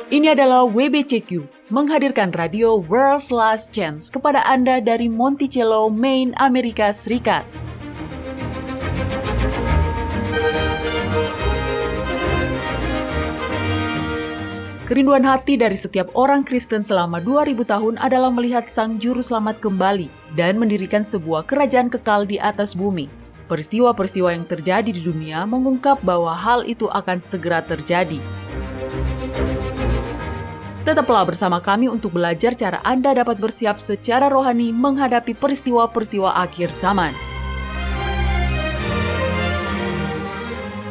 Ini adalah WBCQ, menghadirkan radio World's Last Chance kepada Anda dari Monticello, Maine, Amerika Serikat. Kerinduan hati dari setiap orang Kristen selama 2000 tahun adalah melihat Sang Juru Selamat kembali dan mendirikan sebuah kerajaan kekal di atas bumi. Peristiwa-peristiwa yang terjadi di dunia mengungkap bahwa hal itu akan segera terjadi. Tetaplah bersama kami untuk belajar cara Anda dapat bersiap secara rohani menghadapi peristiwa-peristiwa akhir zaman.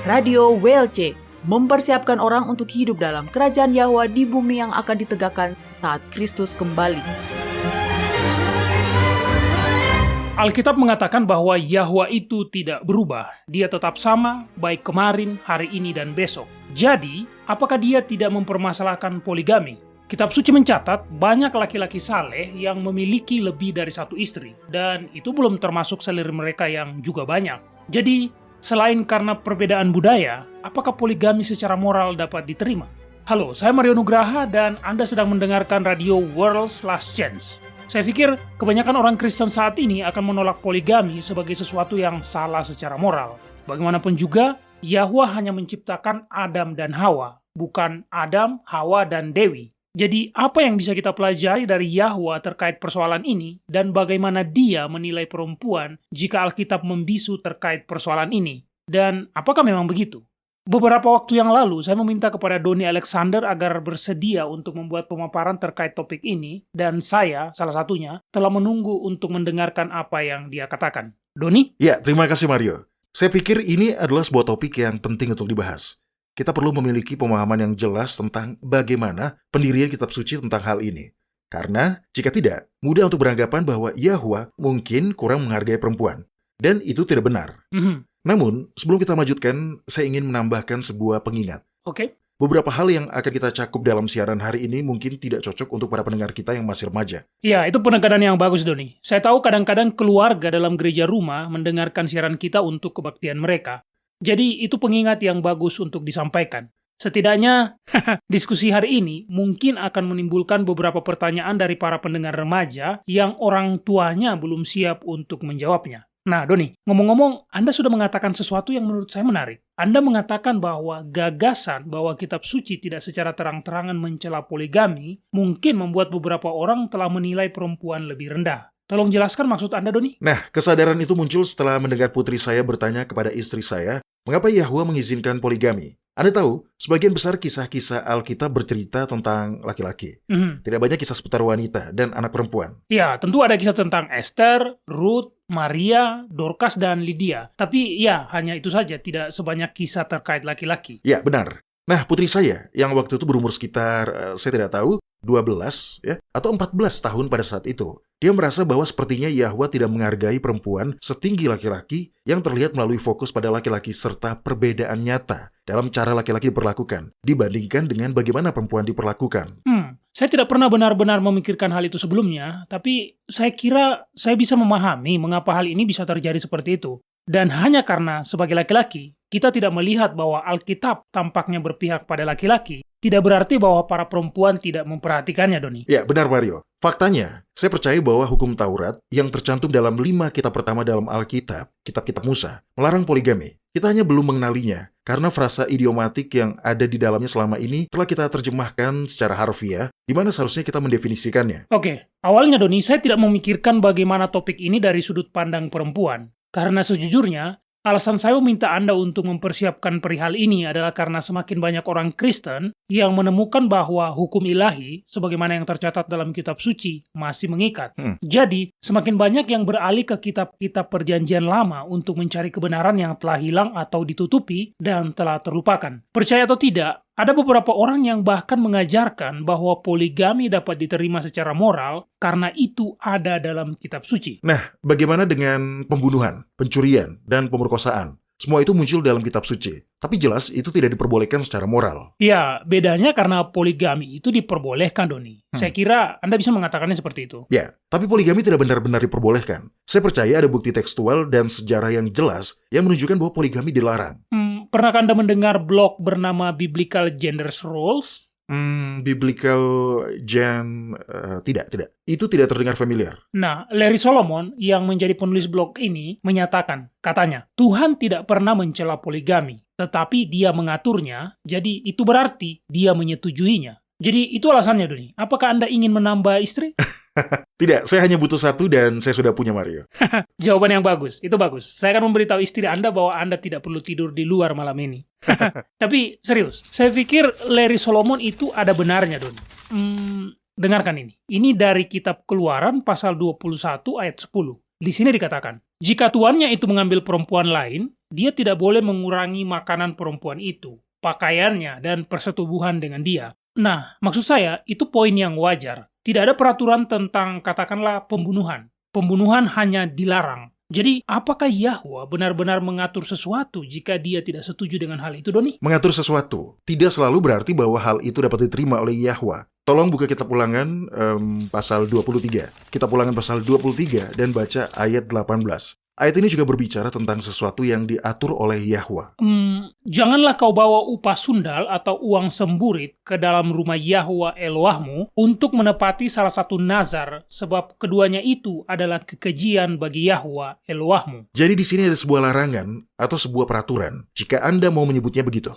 Radio WLC mempersiapkan orang untuk hidup dalam kerajaan Yahwa di bumi yang akan ditegakkan saat Kristus kembali. Alkitab mengatakan bahwa Yahwa itu tidak berubah. Dia tetap sama, baik kemarin, hari ini, dan besok. Jadi, apakah dia tidak mempermasalahkan poligami? Kitab suci mencatat banyak laki-laki saleh yang memiliki lebih dari satu istri, dan itu belum termasuk selir mereka yang juga banyak. Jadi, selain karena perbedaan budaya, apakah poligami secara moral dapat diterima? Halo, saya Mario Nugraha dan Anda sedang mendengarkan radio World's Last Chance. Saya pikir kebanyakan orang Kristen saat ini akan menolak poligami sebagai sesuatu yang salah secara moral. Bagaimanapun juga, Yahwa hanya menciptakan Adam dan Hawa, bukan Adam, Hawa, dan Dewi. Jadi, apa yang bisa kita pelajari dari Yahwa terkait persoalan ini, dan bagaimana dia menilai perempuan jika Alkitab membisu terkait persoalan ini? Dan apakah memang begitu? Beberapa waktu yang lalu, saya meminta kepada Doni Alexander agar bersedia untuk membuat pemaparan terkait topik ini, dan saya, salah satunya, telah menunggu untuk mendengarkan apa yang dia katakan. Doni? Ya, terima kasih Mario. Saya pikir ini adalah sebuah topik yang penting untuk dibahas. Kita perlu memiliki pemahaman yang jelas tentang bagaimana pendirian kitab suci tentang hal ini. Karena, jika tidak, mudah untuk beranggapan bahwa Yahwa mungkin kurang menghargai perempuan. Dan itu tidak benar. Namun, sebelum kita lanjutkan, saya ingin menambahkan sebuah pengingat. Oke. Beberapa hal yang akan kita cakup dalam siaran hari ini mungkin tidak cocok untuk para pendengar kita yang masih remaja. Ya, itu penekanan yang bagus, Doni. Saya tahu kadang-kadang keluarga dalam gereja rumah mendengarkan siaran kita untuk kebaktian mereka. Jadi, itu pengingat yang bagus untuk disampaikan. Setidaknya, diskusi hari ini mungkin akan menimbulkan beberapa pertanyaan dari para pendengar remaja yang orang tuanya belum siap untuk menjawabnya. Nah, Doni, ngomong-ngomong, Anda sudah mengatakan sesuatu yang menurut saya menarik. Anda mengatakan bahwa gagasan bahwa kitab suci tidak secara terang-terangan mencela poligami mungkin membuat beberapa orang telah menilai perempuan lebih rendah. Tolong jelaskan maksud Anda, Doni. Nah, kesadaran itu muncul setelah mendengar putri saya bertanya kepada istri saya, mengapa Yahwa mengizinkan poligami? Anda tahu, sebagian besar kisah-kisah Alkitab bercerita tentang laki-laki. Tidak banyak kisah seputar wanita dan anak perempuan. Ya, tentu ada kisah tentang Esther, Ruth, Maria, Dorcas, dan Lydia. Tapi ya, hanya itu saja, tidak sebanyak kisah terkait laki-laki. Ya, benar. Nah, putri saya yang waktu itu berumur sekitar, saya tidak tahu, 12 ya atau 14 tahun pada saat itu. Dia merasa bahwa sepertinya Yahwa tidak menghargai perempuan setinggi laki-laki yang terlihat melalui fokus pada laki-laki serta perbedaan nyata dalam cara laki-laki diperlakukan dibandingkan dengan bagaimana perempuan diperlakukan. Saya tidak pernah benar-benar memikirkan hal itu sebelumnya, tapi saya kira saya bisa memahami mengapa hal ini bisa terjadi seperti itu. Dan hanya karena sebagai laki-laki, kita tidak melihat bahwa Alkitab tampaknya berpihak pada laki-laki, tidak berarti bahwa para perempuan tidak memperhatikannya, Doni. Ya, benar Mario. Faktanya, saya percaya bahwa hukum Taurat yang tercantum dalam 5 kitab pertama dalam Alkitab, kitab-kitab Musa, melarang poligami. Kita hanya belum mengenalinya, karena frasa idiomatik yang ada di dalamnya selama ini telah kita terjemahkan secara harfiah, di mana seharusnya kita mendefinisikannya. Oke, awalnya Doni, saya tidak memikirkan bagaimana topik ini dari sudut pandang perempuan. Karena sejujurnya, alasan saya meminta Anda untuk mempersiapkan perihal ini adalah karena semakin banyak orang Kristen yang menemukan bahwa hukum ilahi, sebagaimana yang tercatat dalam kitab suci, masih mengikat. Jadi, semakin banyak yang beralih ke kitab-kitab perjanjian lama untuk mencari kebenaran yang telah hilang atau ditutupi dan telah terlupakan. Percaya atau tidak, ada beberapa orang yang bahkan mengajarkan bahwa poligami dapat diterima secara moral karena itu ada dalam kitab suci. Nah, bagaimana dengan pembunuhan, pencurian, dan pemerkosaan? Semua itu muncul dalam kitab suci. Tapi jelas itu tidak diperbolehkan secara moral. Ya, bedanya karena poligami itu diperbolehkan, Doni. Saya kira Anda bisa mengatakannya seperti itu. Ya, tapi poligami tidak benar-benar diperbolehkan. Saya percaya ada bukti tekstual dan sejarah yang jelas yang menunjukkan bahwa poligami dilarang. Pernahkah Anda mendengar blog bernama Biblical Gender Roles? Biblical tidak. Itu tidak terdengar familiar. Nah, Larry Solomon yang menjadi penulis blog ini menyatakan, katanya, Tuhan tidak pernah mencela poligami, tetapi dia mengaturnya, jadi itu berarti dia menyetujuinya. Jadi itu alasannya, Doni. Apakah Anda ingin menambah istri? Tidak, saya hanya butuh satu dan saya sudah punya Mario. Jawaban yang bagus, itu bagus. Saya akan memberitahu istri Anda bahwa Anda tidak perlu tidur di luar malam ini. Tapi serius, saya pikir Larry Solomon itu ada benarnya, Don. Dengarkan ini. Ini dari kitab Keluaran pasal 21 ayat 10. Di sini dikatakan, jika tuannya itu mengambil perempuan lain, dia tidak boleh mengurangi makanan perempuan itu, pakaiannya, dan persetubuhan dengan dia. Nah, maksud saya, itu poin yang wajar. Tidak ada peraturan tentang, katakanlah, pembunuhan. Pembunuhan hanya dilarang. Jadi, apakah Yahwa benar-benar mengatur sesuatu jika dia tidak setuju dengan hal itu, Doni? Mengatur sesuatu tidak selalu berarti bahwa hal itu dapat diterima oleh Yahwa. Tolong buka kitab Ulangan pasal 23. Kitab Ulangan pasal 23 dan baca ayat 18. Ayat ini juga berbicara tentang sesuatu yang diatur oleh Yahwa. Janganlah kau bawa upah sundal atau uang semburit ke dalam rumah Yahwa Elohmu untuk menepati salah satu nazar, sebab keduanya itu adalah kekejian bagi Yahwa Elohmu. Jadi di sini ada sebuah larangan atau sebuah peraturan, jika Anda mau menyebutnya begitu.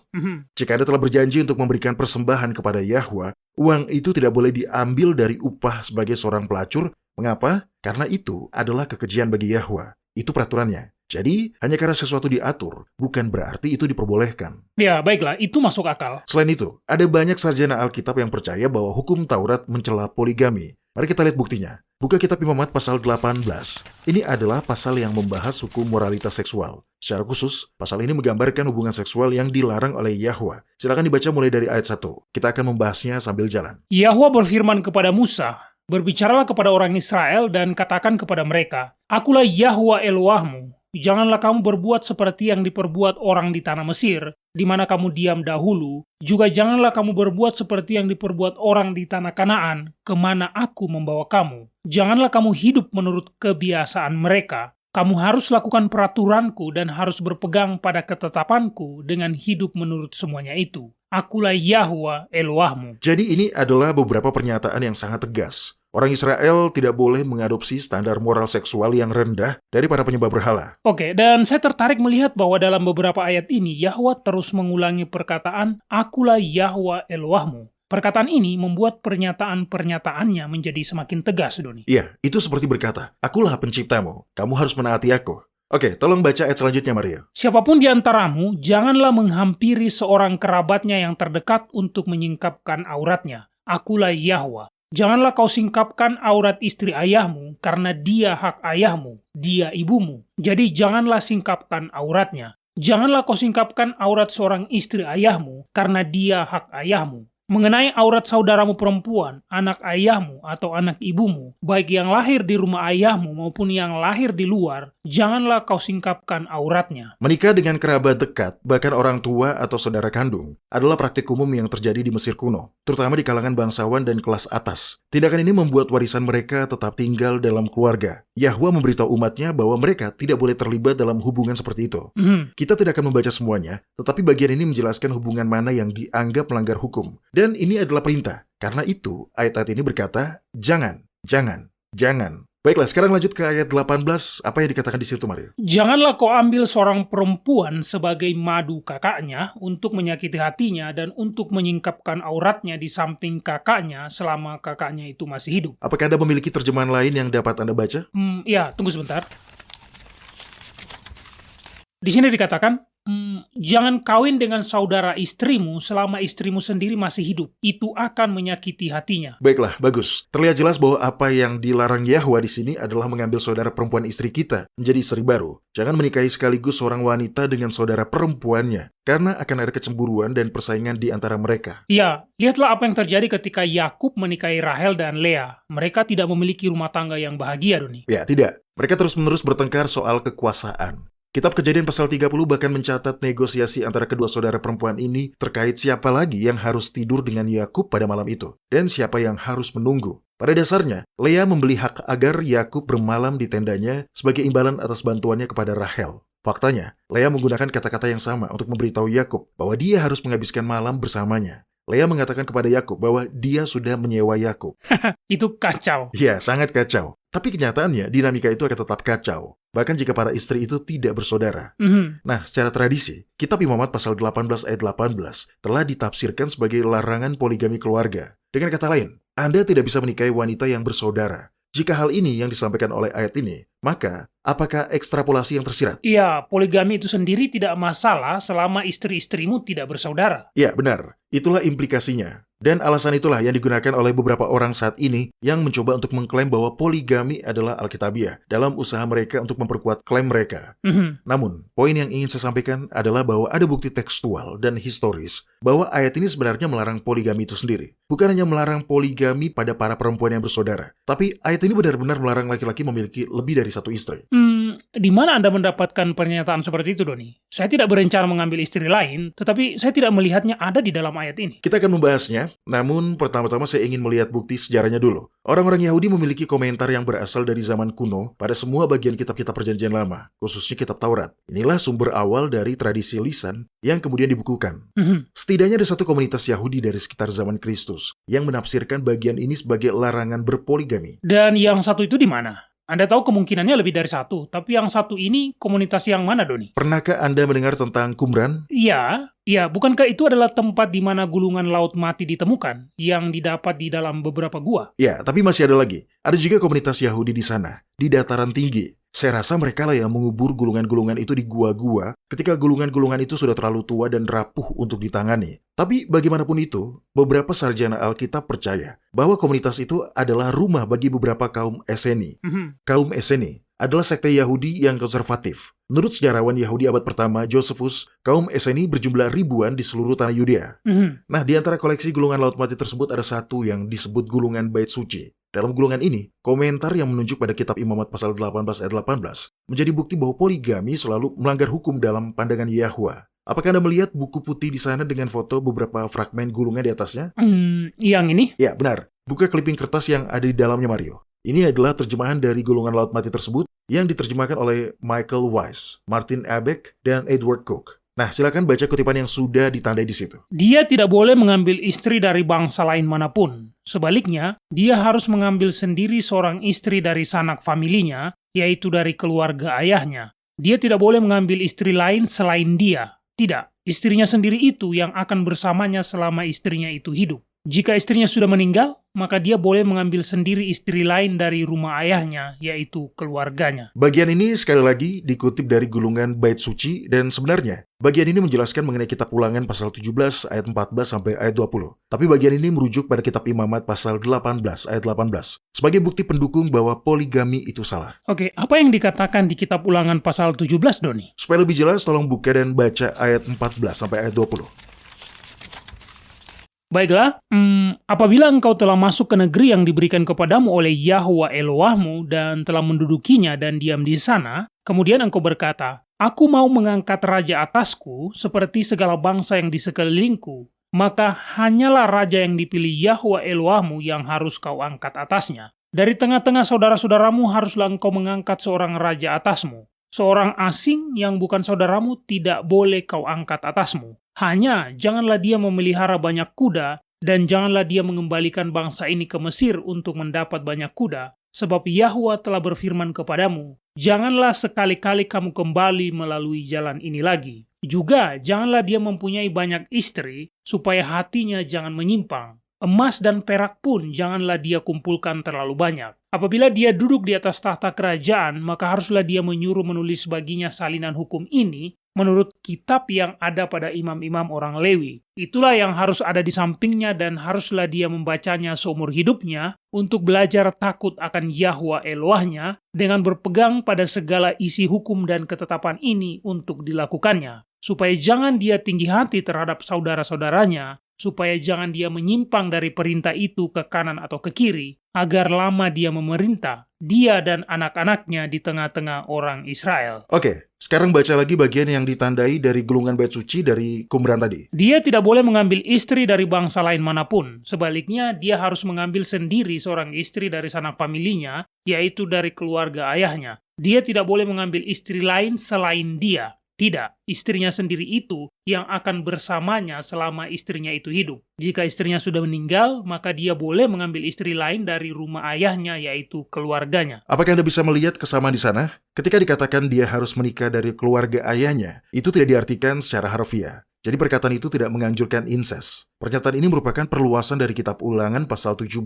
Jika Anda telah berjanji untuk memberikan persembahan kepada Yahwa, uang itu tidak boleh diambil dari upah sebagai seorang pelacur. Mengapa? Karena itu adalah kekejian bagi Yahwa. Itu peraturannya. Jadi, hanya karena sesuatu diatur, bukan berarti itu diperbolehkan. Ya, baiklah, itu masuk akal. Selain itu, ada banyak sarjana Alkitab yang percaya bahwa hukum Taurat mencela poligami. Mari kita lihat buktinya. Buka kitab Imamat pasal 18. Ini adalah pasal yang membahas hukum moralitas seksual. Secara khusus, pasal ini menggambarkan hubungan seksual yang dilarang oleh Yahwa. Silakan dibaca mulai dari ayat 1. Kita akan membahasnya sambil jalan. Yahwa berfirman kepada Musa, berbicaralah kepada orang Israel dan katakan kepada mereka, Akulah Yahwa Elohmu, janganlah kamu berbuat seperti yang diperbuat orang di tanah Mesir, di mana kamu diam dahulu, juga janganlah kamu berbuat seperti yang diperbuat orang di tanah Kanaan, kemana aku membawa kamu. Janganlah kamu hidup menurut kebiasaan mereka. Kamu harus lakukan peraturanku dan harus berpegang pada ketetapanku dengan hidup menurut semuanya itu. Akulah Yahwa Elohmu. Jadi ini adalah beberapa pernyataan yang sangat tegas. Orang Israel tidak boleh mengadopsi standar moral seksual yang rendah dari para penyembah berhala. Oke, dan saya tertarik melihat bahwa dalam beberapa ayat ini, Yahwa terus mengulangi perkataan, Akulah Yahwa Elohmu. Perkataan ini membuat pernyataan-pernyataannya menjadi semakin tegas, Doni. Iya, itu seperti berkata, Akulah penciptamu, kamu harus menaati aku. Oke, tolong baca ayat selanjutnya, Mario. Siapapun di antaramu, janganlah menghampiri seorang kerabatnya yang terdekat untuk menyingkapkan auratnya. Akulah Yahwa. Janganlah kau singkapkan aurat istri ayahmu, karena dia hak ayahmu, dia ibumu. Jadi janganlah singkapkan auratnya. Janganlah kau singkapkan aurat seorang istri ayahmu, karena dia hak ayahmu. Mengenai aurat saudaramu perempuan, anak ayahmu atau anak ibumu, baik yang lahir di rumah ayahmu maupun yang lahir di luar, janganlah kau singkapkan auratnya. Menikah dengan kerabat dekat, bahkan orang tua atau saudara kandung, adalah praktik umum yang terjadi di Mesir kuno, terutama di kalangan bangsawan dan kelas atas. Tindakan ini membuat warisan mereka tetap tinggal dalam keluarga. Yahwa memberitahu umatnya bahwa mereka tidak boleh terlibat dalam hubungan seperti itu. Kita tidak akan membaca semuanya, tetapi bagian ini menjelaskan hubungan mana yang dianggap melanggar hukum. Dan ini adalah perintah. Karena itu, ayat-ayat ini berkata, jangan, jangan, jangan. Baiklah, sekarang lanjut ke ayat 18. Apa yang dikatakan di situ, Mario? Janganlah kau ambil seorang perempuan sebagai madu kakaknya untuk menyakiti hatinya dan untuk menyingkapkan auratnya di samping kakaknya selama kakaknya itu masih hidup. Apakah Anda memiliki terjemahan lain yang dapat Anda baca? Ya, tunggu sebentar. Di sini dikatakan, jangan kawin dengan saudara istrimu selama istrimu sendiri masih hidup. Itu akan menyakiti hatinya. Baiklah, bagus. Terlihat jelas bahwa apa yang dilarang Yahwa di sini adalah mengambil saudara perempuan istri kita menjadi istri baru. Jangan menikahi sekaligus seorang wanita dengan saudara perempuannya, karena akan ada kecemburuan dan persaingan di antara mereka. Ya, lihatlah apa yang terjadi ketika Yakub menikahi Rahel dan Lea. Mereka tidak memiliki rumah tangga yang bahagia, Doni. Ya, tidak. Mereka terus-menerus bertengkar soal kekuasaan. Kitab Kejadian pasal 30 bahkan mencatat negosiasi antara kedua saudara perempuan ini terkait siapa lagi yang harus tidur dengan Yakub pada malam itu, dan siapa yang harus menunggu. Pada dasarnya, Lea membeli hak agar Yakub bermalam di tendanya sebagai imbalan atas bantuannya kepada Rahel. Faktanya, Lea menggunakan kata-kata yang sama untuk memberitahu Yakub bahwa dia harus menghabiskan malam bersamanya. Lea mengatakan kepada Yakub bahwa dia sudah menyewa Yakub. Itu kacau. Ya, sangat kacau. Tapi kenyataannya, dinamika itu akan tetap kacau. Bahkan jika para istri itu tidak bersaudara. Nah, secara tradisi, Kitab Imamat pasal 18 ayat 18 telah ditafsirkan sebagai larangan poligami keluarga. Dengan kata lain, Anda tidak bisa menikahi wanita yang bersaudara. Jika hal ini yang disampaikan oleh ayat ini, maka apakah ekstrapolasi yang tersirat? Iya, poligami itu sendiri tidak masalah selama istri-istrimu tidak bersaudara. Ya, benar. Itulah implikasinya. Dan alasan itulah yang digunakan oleh beberapa orang saat ini yang mencoba untuk mengklaim bahwa poligami adalah Alkitabiah dalam usaha mereka untuk memperkuat klaim mereka. Namun, poin yang ingin saya sampaikan adalah bahwa ada bukti tekstual dan historis bahwa ayat ini sebenarnya melarang poligami itu sendiri. Bukan hanya melarang poligami pada para perempuan yang bersaudara, tapi ayat ini benar-benar melarang laki-laki memiliki lebih dari satu istri. Di mana Anda mendapatkan pernyataan seperti itu, Doni? Saya tidak berencana mengambil istri lain, tetapi saya tidak melihatnya ada di dalam ayat ini. Kita akan membahasnya, namun pertama-tama saya ingin melihat bukti sejarahnya dulu. Orang-orang Yahudi memiliki komentar yang berasal dari zaman kuno pada semua bagian kitab-kitab Perjanjian Lama, khususnya kitab Taurat. Inilah sumber awal dari tradisi lisan yang kemudian dibukukan. Setidaknya ada satu komunitas Yahudi dari sekitar zaman Kristus yang menafsirkan bagian ini sebagai larangan berpoligami. Dan yang satu itu di mana? Anda tahu kemungkinannya lebih dari satu, tapi yang satu ini komunitas yang mana, Doni? Pernahkah Anda mendengar tentang Qumran? Iya, bukankah itu adalah tempat di mana gulungan laut mati ditemukan, yang didapat di dalam beberapa gua? Ya, tapi masih ada lagi. Ada juga komunitas Yahudi di sana, di dataran tinggi. Saya rasa mereka lah yang mengubur gulungan-gulungan itu di gua-gua ketika gulungan-gulungan itu sudah terlalu tua dan rapuh untuk ditangani. Tapi bagaimanapun itu, beberapa sarjana Alkitab percaya bahwa komunitas itu adalah rumah bagi beberapa kaum Eseni. Kaum Eseni adalah sekte Yahudi yang konservatif. Menurut sejarawan Yahudi abad pertama, Josephus, kaum Eseni berjumlah ribuan di seluruh tanah Yudea. Nah, di antara koleksi gulungan laut mati tersebut ada satu yang disebut gulungan Bait Suci. Dalam gulungan ini, komentar yang menunjuk pada kitab Imamat pasal 18 ayat 18 menjadi bukti bahwa poligami selalu melanggar hukum dalam pandangan Yahwa. Apakah Anda melihat buku putih di sana dengan foto beberapa fragmen gulungan di atasnya? Yang ini? Ya, benar. Buka clipping kertas yang ada di dalamnya, Mario. Ini adalah terjemahan dari gulungan laut mati tersebut yang diterjemahkan oleh Michael Weiss, Martin Abeck, dan Edward Cook. Nah, silakan baca kutipan yang sudah ditandai di situ. Dia tidak boleh mengambil istri dari bangsa lain manapun. Sebaliknya, dia harus mengambil sendiri seorang istri dari sanak familinya, yaitu dari keluarga ayahnya. Dia tidak boleh mengambil istri lain selain dia. Tidak, istrinya sendiri itu yang akan bersamanya selama istrinya itu hidup. Jika istrinya sudah meninggal, maka dia boleh mengambil sendiri istri lain dari rumah ayahnya, yaitu keluarganya. Bagian ini sekali lagi dikutip dari gulungan Bait Suci, dan sebenarnya bagian ini menjelaskan mengenai kitab Ulangan pasal 17 ayat 14 sampai ayat 20. Tapi bagian ini merujuk pada kitab Imamat pasal 18 ayat 18 sebagai bukti pendukung bahwa poligami itu salah. Oke, apa yang dikatakan di kitab Ulangan pasal 17, Doni? Supaya lebih jelas, tolong buka dan baca ayat 14 sampai ayat 20. Baiklah, apabila engkau telah masuk ke negeri yang diberikan kepadamu oleh Yahwa Elohmu dan telah mendudukinya dan diam di sana, kemudian engkau berkata, Aku mau mengangkat raja atasku seperti segala bangsa yang di sekelilingku, maka hanyalah raja yang dipilih Yahwa Elohmu yang harus kau angkat atasnya. Dari tengah-tengah saudara-saudaramu haruslah engkau mengangkat seorang raja atasmu. Seorang asing yang bukan saudaramu tidak boleh kau angkat atasmu. Hanya janganlah dia memelihara banyak kuda, dan janganlah dia mengembalikan bangsa ini ke Mesir untuk mendapat banyak kuda, sebab Yahwa telah berfirman kepadamu, janganlah sekali-kali kamu kembali melalui jalan ini lagi. Juga janganlah dia mempunyai banyak istri, supaya hatinya jangan menyimpang. Emas dan perak pun janganlah dia kumpulkan terlalu banyak. Apabila dia duduk di atas tahta kerajaan, maka haruslah dia menyuruh menulis baginya salinan hukum ini menurut kitab yang ada pada imam-imam orang Lewi. Itulah yang harus ada di sampingnya dan haruslah dia membacanya seumur hidupnya untuk belajar takut akan Yahwa Elohnya dengan berpegang pada segala isi hukum dan ketetapan ini untuk dilakukannya. Supaya jangan dia tinggi hati terhadap saudara-saudaranya, supaya jangan dia menyimpang dari perintah itu ke kanan atau ke kiri, agar lama dia memerintah, dia dan anak-anaknya di tengah-tengah orang Israel. Oke, sekarang baca lagi bagian yang ditandai dari gulungan bait suci dari Qumran tadi. Dia tidak boleh mengambil istri dari bangsa lain manapun. Sebaliknya, dia harus mengambil sendiri seorang istri dari sanak familinya, yaitu dari keluarga ayahnya. Dia tidak boleh mengambil istri lain selain dia. Tidak, istrinya sendiri itu yang akan bersamanya selama istrinya itu hidup. Jika istrinya sudah meninggal, maka dia boleh mengambil istri lain dari rumah ayahnya, yaitu keluarganya. Apakah Anda bisa melihat kesamaan di sana? Ketika dikatakan dia harus menikah dari keluarga ayahnya, itu tidak diartikan secara harfiah. Jadi perkataan itu tidak menganjurkan inses. Pernyataan ini merupakan perluasan dari kitab Ulangan pasal 17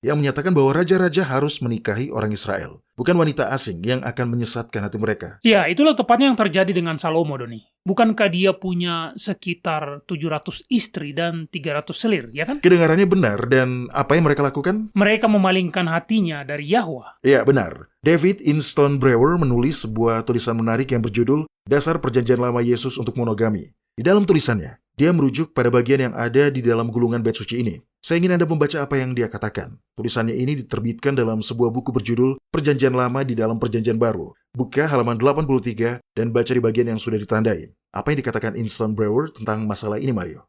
yang menyatakan bahwa raja-raja harus menikahi orang Israel, bukan wanita asing yang akan menyesatkan hati mereka. Ya, itulah tepatnya yang terjadi dengan Salomo, Doni. Bukankah dia punya sekitar 700 istri dan 300 selir, ya kan? Kedengarannya benar, dan apa yang mereka lakukan? Mereka memalingkan hatinya dari Yahwa. Ya, benar. David Inston Brewer menulis sebuah tulisan menarik yang berjudul Dasar Perjanjian Lama Yesus untuk Monogami. Di dalam tulisannya, dia merujuk pada bagian yang ada di dalam gulungan bait suci ini. Saya ingin Anda membaca apa yang dia katakan. Tulisannya ini diterbitkan dalam sebuah buku berjudul Perjanjian Lama di dalam Perjanjian Baru. Buka halaman 83 dan baca di bagian yang sudah ditandai. Apa yang dikatakan Inston Brewer tentang masalah ini, Mario?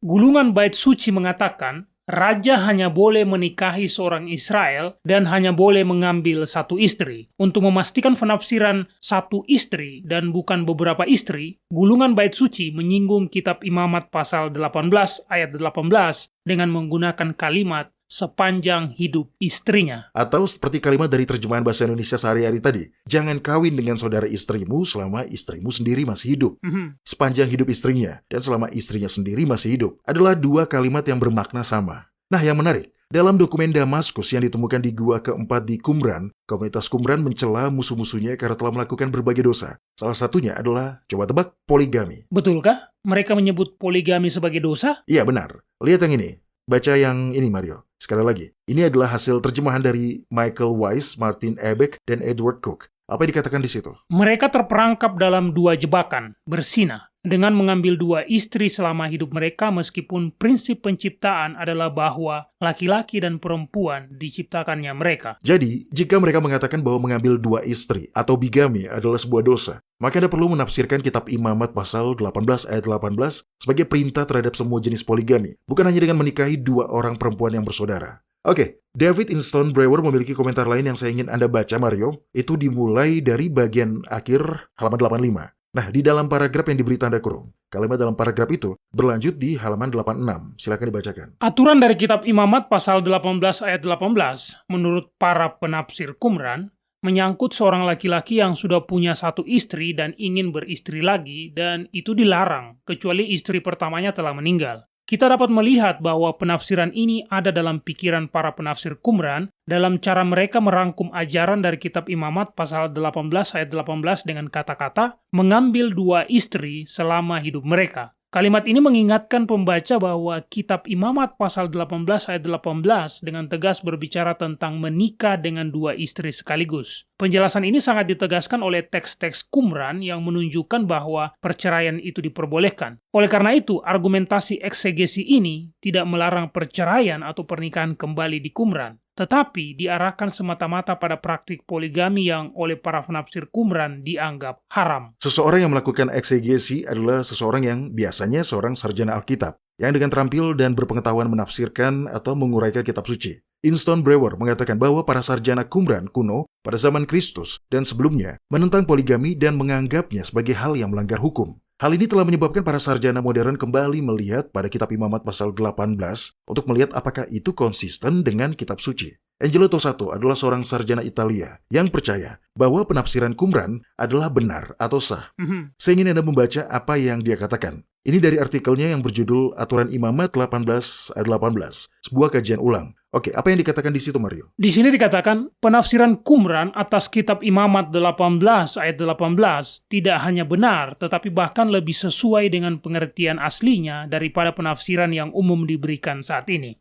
Gulungan bait suci mengatakan, raja hanya boleh menikahi seorang Israel dan hanya boleh mengambil satu istri. Untuk memastikan penafsiran satu istri dan bukan beberapa istri, gulungan bait suci menyinggung kitab Imamat pasal 18 ayat 18 dengan menggunakan kalimat sepanjang hidup istrinya. Atau seperti kalimat dari terjemahan bahasa Indonesia sehari-hari tadi, jangan kawin dengan saudara istrimu selama istrimu sendiri masih hidup. Sepanjang hidup istrinya dan selama istrinya sendiri masih hidup adalah dua kalimat yang bermakna sama. Nah, yang menarik, dalam dokumen Damaskus yang ditemukan di gua keempat di Qumran, komunitas Qumran mencela musuh-musuhnya karena telah melakukan berbagai dosa. Salah satunya adalah, coba tebak, poligami. Betulkah mereka menyebut poligami sebagai dosa? Iya, benar. Lihat yang ini. Baca yang ini, Mario. Sekali lagi, ini adalah hasil terjemahan dari Michael Weiss, Martin Ebeck, dan Edward Cook. Apa yang dikatakan di situ? Mereka terperangkap dalam dua jebakan, berzina, dengan mengambil dua istri selama hidup mereka meskipun prinsip penciptaan adalah bahwa laki-laki dan perempuan diciptakannya mereka. Jadi, jika mereka mengatakan bahwa mengambil dua istri atau bigami adalah sebuah dosa, maka Anda perlu menafsirkan kitab Imamat pasal 18 ayat 18 sebagai perintah terhadap semua jenis poligami, bukan hanya dengan menikahi dua orang perempuan yang bersaudara. Oke, David Inston Brewer memiliki komentar lain yang saya ingin Anda baca, Mario. Itu dimulai dari bagian akhir halaman 85. Nah, di dalam paragraf yang diberi tanda kurung, kalimat dalam paragraf itu berlanjut di halaman 86. Silakan dibacakan. Aturan dari kitab Imamat pasal 18 ayat 18, menurut para penafsir Qumran, menyangkut seorang laki-laki yang sudah punya satu istri dan ingin beristri lagi, dan itu dilarang, kecuali istri pertamanya telah meninggal. Kita dapat melihat bahwa penafsiran ini ada dalam pikiran para penafsir Qumran dalam cara mereka merangkum ajaran dari kitab Imamat pasal 18 ayat 18 dengan kata-kata mengambil dua istri selama hidup mereka. Kalimat ini mengingatkan pembaca bahwa kitab Imamat pasal 18 ayat 18 dengan tegas berbicara tentang menikah dengan dua istri sekaligus. Penjelasan ini sangat ditegaskan oleh teks-teks Qumran yang menunjukkan bahwa perceraian itu diperbolehkan. Oleh karena itu, argumentasi eksegesi ini tidak melarang perceraian atau pernikahan kembali di Qumran, tetapi diarahkan semata-mata pada praktik poligami yang oleh para penafsir Qumran dianggap haram. Seseorang yang melakukan eksegesi adalah seseorang yang biasanya seorang sarjana Alkitab, yang dengan terampil dan berpengetahuan menafsirkan atau menguraikan kitab suci. Inston Brewer mengatakan bahwa para sarjana Qumran kuno pada zaman Kristus dan sebelumnya menentang poligami dan menganggapnya sebagai hal yang melanggar hukum. Hal ini telah menyebabkan para sarjana modern kembali melihat pada kitab Imamat pasal 18 untuk melihat apakah itu konsisten dengan kitab suci. Angelo Tosato adalah seorang sarjana Italia yang percaya bahwa penafsiran Qumran adalah benar atau sah. Saya ingin Anda membaca apa yang dia katakan. Ini dari artikelnya yang berjudul Aturan Imamat 18 ayat 18, sebuah kajian ulang. Oke, apa yang dikatakan di situ, Mario? Di sini dikatakan, penafsiran Qumran atas kitab Imamat 18 ayat 18 tidak hanya benar, tetapi bahkan lebih sesuai dengan pengertian aslinya daripada penafsiran yang umum diberikan saat ini.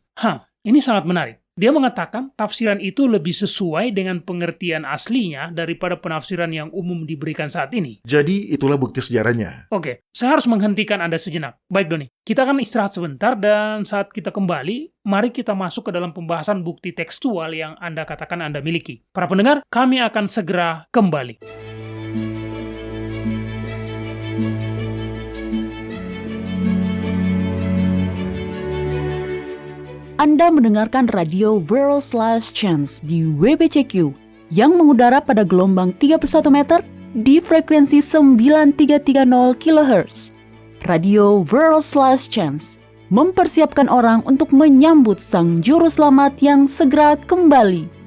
Ini sangat menarik. Dia mengatakan tafsiran itu lebih sesuai dengan pengertian aslinya daripada penafsiran yang umum diberikan saat ini. Jadi itulah bukti sejarahnya. Oke, saya harus menghentikan Anda sejenak. Baik Doni, kita akan istirahat sebentar dan saat kita kembali, mari kita masuk ke dalam pembahasan bukti tekstual yang Anda katakan Anda miliki. Para pendengar, kami akan segera kembali. Anda mendengarkan radio World's Last Chance di WBCQ yang mengudara pada gelombang 31 meter di frekuensi 9330 kHz. Radio World's Last Chance mempersiapkan orang untuk menyambut Sang Juru Selamat yang segera kembali.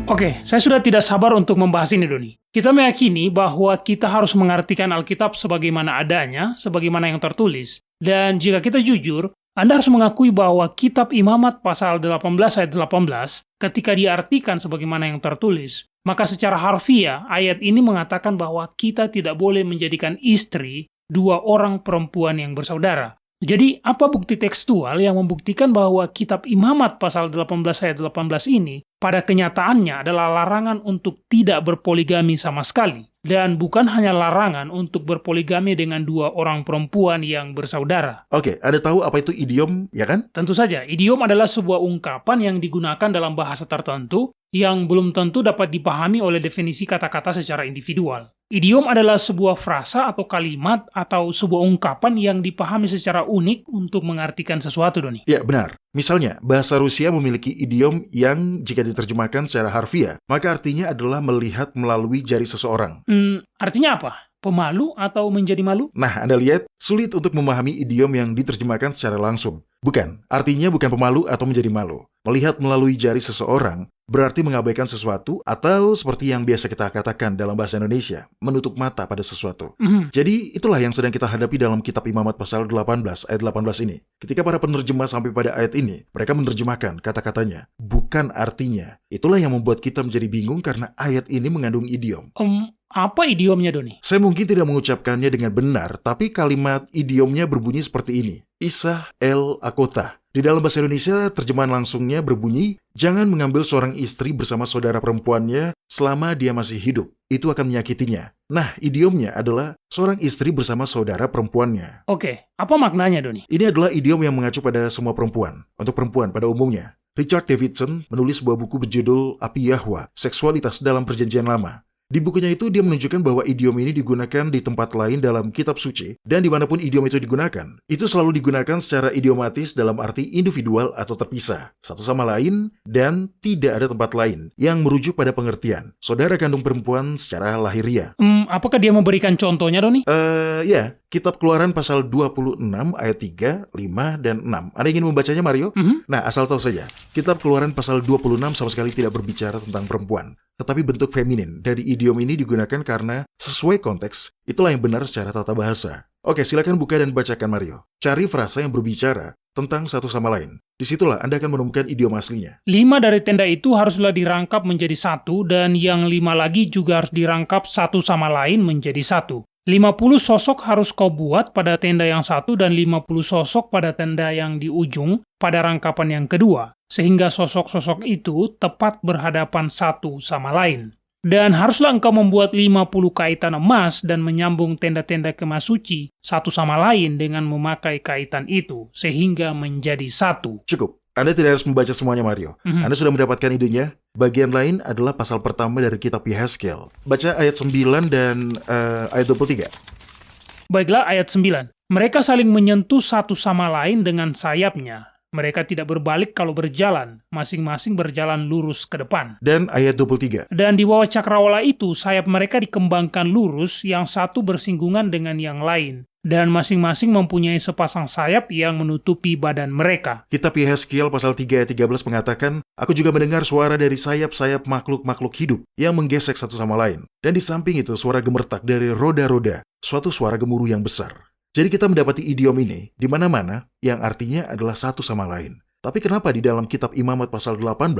Oke, saya sudah tidak sabar untuk membahas ini, Doni. Kita meyakini bahwa kita harus mengartikan Alkitab sebagaimana adanya, sebagaimana yang tertulis. Dan jika kita jujur, Anda harus mengakui bahwa kitab Imamat pasal 18 ayat 18, ketika diartikan sebagaimana yang tertulis, maka secara harfiah, ayat ini mengatakan bahwa kita tidak boleh menjadikan istri dua orang perempuan yang bersaudara. Jadi, apa bukti tekstual yang membuktikan bahwa kitab Imamat pasal 18 ayat 18 ini pada kenyataannya adalah larangan untuk tidak berpoligami sama sekali. Dan bukan hanya larangan untuk berpoligami dengan dua orang perempuan yang bersaudara. Oke, Anda tahu apa itu idiom, ya kan? Tentu saja, idiom adalah sebuah ungkapan yang digunakan dalam bahasa tertentu yang belum tentu dapat dipahami oleh definisi kata-kata secara individual. Idiom adalah sebuah frasa atau kalimat atau sebuah ungkapan yang dipahami secara unik untuk mengartikan sesuatu, Doni. Ya, benar. Misalnya, bahasa Rusia memiliki idiom yang jika diterjemahkan secara harfiah, maka artinya adalah melihat melalui jari seseorang. Artinya apa? Pemalu atau menjadi malu? Nah, Anda lihat, sulit untuk memahami idiom yang diterjemahkan secara langsung. Bukan, artinya bukan pemalu atau menjadi malu. Melihat melalui jari seseorang berarti mengabaikan sesuatu atau seperti yang biasa kita katakan dalam bahasa Indonesia, menutup mata pada sesuatu. Jadi, itulah yang sedang kita hadapi dalam kitab Imamat pasal 18 ayat 18 ini. Ketika para penerjemah sampai pada ayat ini, mereka menerjemahkan kata-katanya, bukan artinya. Itulah yang membuat kita menjadi bingung karena ayat ini mengandung idiom. Apa idiomnya, Doni? Saya mungkin tidak mengucapkannya dengan benar, tapi kalimat idiomnya berbunyi seperti ini. Isah el akota. Di dalam bahasa Indonesia, terjemahan langsungnya berbunyi, jangan mengambil seorang istri bersama saudara perempuannya selama dia masih hidup. Itu akan menyakitinya. Nah, idiomnya adalah seorang istri bersama saudara perempuannya. Oke, apa maknanya, Doni? Ini adalah idiom yang mengacu pada semua perempuan. Untuk perempuan pada umumnya. Richard Davidson menulis sebuah buku berjudul Api Yahwa, Seksualitas dalam Perjanjian Lama. Di bukunya itu, dia menunjukkan bahwa idiom ini digunakan di tempat lain dalam kitab suci, dan dimanapun idiom itu digunakan, itu selalu digunakan secara idiomatis dalam arti individual atau terpisah, satu sama lain, dan tidak ada tempat lain yang merujuk pada pengertian saudara kandung perempuan secara lahiriah. Apakah dia memberikan contohnya, Doni? Ya, kitab Keluaran pasal 26 ayat 3, 5, dan 6. Anda ingin membacanya, Mario? Nah, asal tahu saja, kitab Keluaran pasal 26 sama sekali tidak berbicara tentang perempuan, tetapi bentuk feminin. Dari idiom ini digunakan karena sesuai konteks, itulah yang benar secara tata bahasa. Oke, silakan buka dan bacakan, Mario. Cari frasa yang berbicara tentang satu sama lain. Disitulah Anda akan menemukan idiom aslinya. 5 dari tenda itu haruslah dirangkap menjadi satu, dan yang 5 lagi juga harus dirangkap satu sama lain menjadi satu. 50 sosok harus kau buat pada tenda yang satu dan 50 sosok pada tenda yang di ujung pada rangkapan yang kedua, sehingga sosok-sosok itu tepat berhadapan satu sama lain. Dan haruslah engkau membuat 50 kaitan emas dan menyambung tenda-tenda kemah suci satu sama lain dengan memakai kaitan itu, sehingga menjadi satu. Cukup. Anda tidak harus membaca semuanya, Mario. Anda sudah mendapatkan idenya. Bagian lain adalah pasal pertama dari kitab Yehezkiel. Baca ayat 9 dan ayat 23. Baiklah, ayat 9. Mereka saling menyentuh satu sama lain dengan sayapnya. Mereka tidak berbalik kalau berjalan, masing-masing berjalan lurus ke depan. Dan ayat 23. Dan di bawah cakrawala itu, sayap mereka dikembangkan lurus, yang satu bersinggungan dengan yang lain. Dan masing-masing mempunyai sepasang sayap yang menutupi badan mereka. Kitab Yehezkiel pasal 3 ayat 13 mengatakan, aku juga mendengar suara dari sayap-sayap makhluk-makhluk hidup yang menggesek satu sama lain. Dan di samping itu suara gemertak dari roda-roda, suatu suara gemuruh yang besar. Jadi kita mendapati idiom ini di mana-mana yang artinya adalah satu sama lain. Tapi kenapa di dalam kitab Imamat pasal 18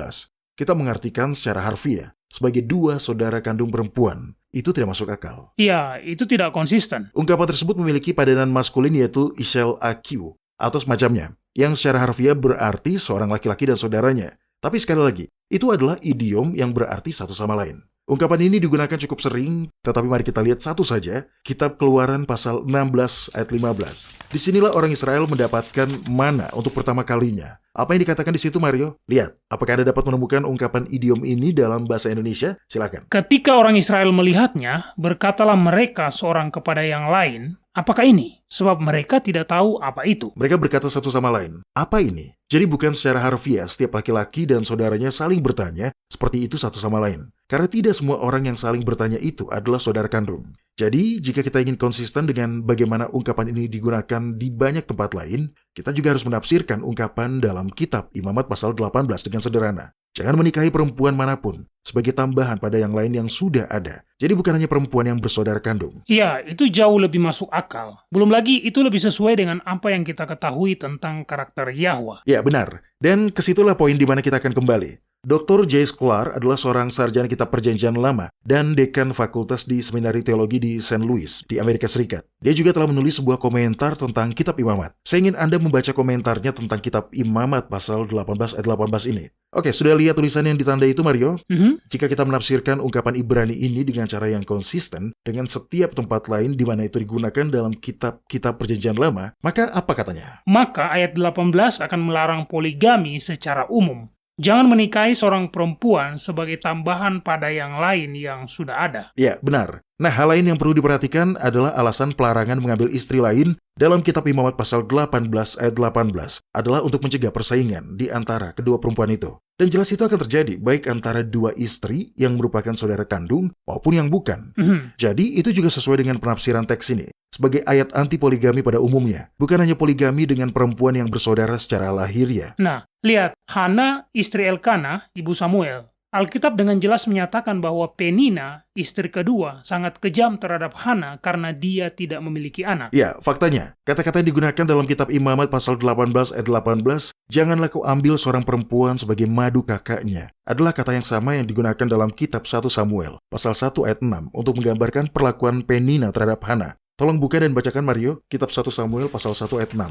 kita mengartikan secara harfiah sebagai dua saudara kandung perempuan itu tidak masuk akal. Iya, itu tidak konsisten. Ungkapan tersebut memiliki padanan maskulin yaitu Ishel Akiu atau semacamnya, yang secara harfiah berarti seorang laki-laki dan saudaranya. Tapi sekali lagi, itu adalah idiom yang berarti satu sama lain. Ungkapan ini digunakan cukup sering, tetapi mari kita lihat satu saja, Kitab Keluaran pasal 16 ayat 15. Disinilah orang Israel mendapatkan mana untuk pertama kalinya. Apa yang dikatakan di situ, Mario? Lihat, apakah Anda dapat menemukan ungkapan idiom ini dalam bahasa Indonesia? Silakan. Ketika orang Israel melihatnya, berkatalah mereka seorang kepada yang lain, apakah ini? Sebab mereka tidak tahu apa itu. Mereka berkata satu sama lain, apa ini? Jadi bukan secara harfiah setiap laki-laki dan saudaranya saling bertanya seperti itu satu sama lain. Karena tidak semua orang yang saling bertanya itu adalah saudara kandung. Jadi, jika kita ingin konsisten dengan bagaimana ungkapan ini digunakan di banyak tempat lain, kita juga harus menafsirkan ungkapan dalam kitab Imamat pasal 18 dengan sederhana. Jangan menikahi perempuan manapun sebagai tambahan pada yang lain yang sudah ada. Jadi bukan hanya perempuan yang bersaudara kandung. Iya, itu jauh lebih masuk akal. Belum lagi, itu lebih sesuai dengan apa yang kita ketahui tentang karakter Yahwa. Ya, benar. Dan kesitulah poin di mana kita akan kembali. Dr. J. Sklar adalah seorang sarjana kitab Perjanjian Lama dan dekan fakultas di Seminari Teologi di St. Louis, di Amerika Serikat. Dia juga telah menulis sebuah komentar tentang kitab Imamat. Saya ingin Anda membaca komentarnya tentang kitab Imamat pasal 18 ayat 18 ini. Oke, sudah lihat tulisan yang ditandai itu, Mario? Jika kita menafsirkan ungkapan Ibrani ini dengan cara yang konsisten dengan setiap tempat lain di mana itu digunakan dalam kitab-kitab Perjanjian Lama, maka apa katanya? Maka ayat 18 akan melarang poligami secara umum. Jangan menikahi seorang perempuan sebagai tambahan pada yang lain yang sudah ada. Ya, benar. Nah, hal lain yang perlu diperhatikan adalah alasan pelarangan mengambil istri lain dalam kitab Imamat pasal 18 ayat 18 adalah untuk mencegah persaingan di antara kedua perempuan itu. Dan jelas itu akan terjadi baik antara dua istri yang merupakan saudara kandung maupun yang bukan. Jadi, itu juga sesuai dengan penafsiran teks ini sebagai ayat anti poligami pada umumnya. Bukan hanya poligami dengan perempuan yang bersaudara secara lahiriah. Nah, lihat, Hana, istri Elkana, ibu Samuel. Alkitab dengan jelas menyatakan bahwa Penina, istri kedua, sangat kejam terhadap Hana karena dia tidak memiliki anak. Ya, faktanya, kata-kata yang digunakan dalam kitab Imamat pasal 18 ayat 18, janganlah kau ambil seorang perempuan sebagai madu kakaknya, adalah kata yang sama yang digunakan dalam kitab 1 Samuel, pasal 1 ayat 6, untuk menggambarkan perlakuan Penina terhadap Hana. Tolong buka dan bacakan, Mario, kitab 1 Samuel pasal 1 ayat 6.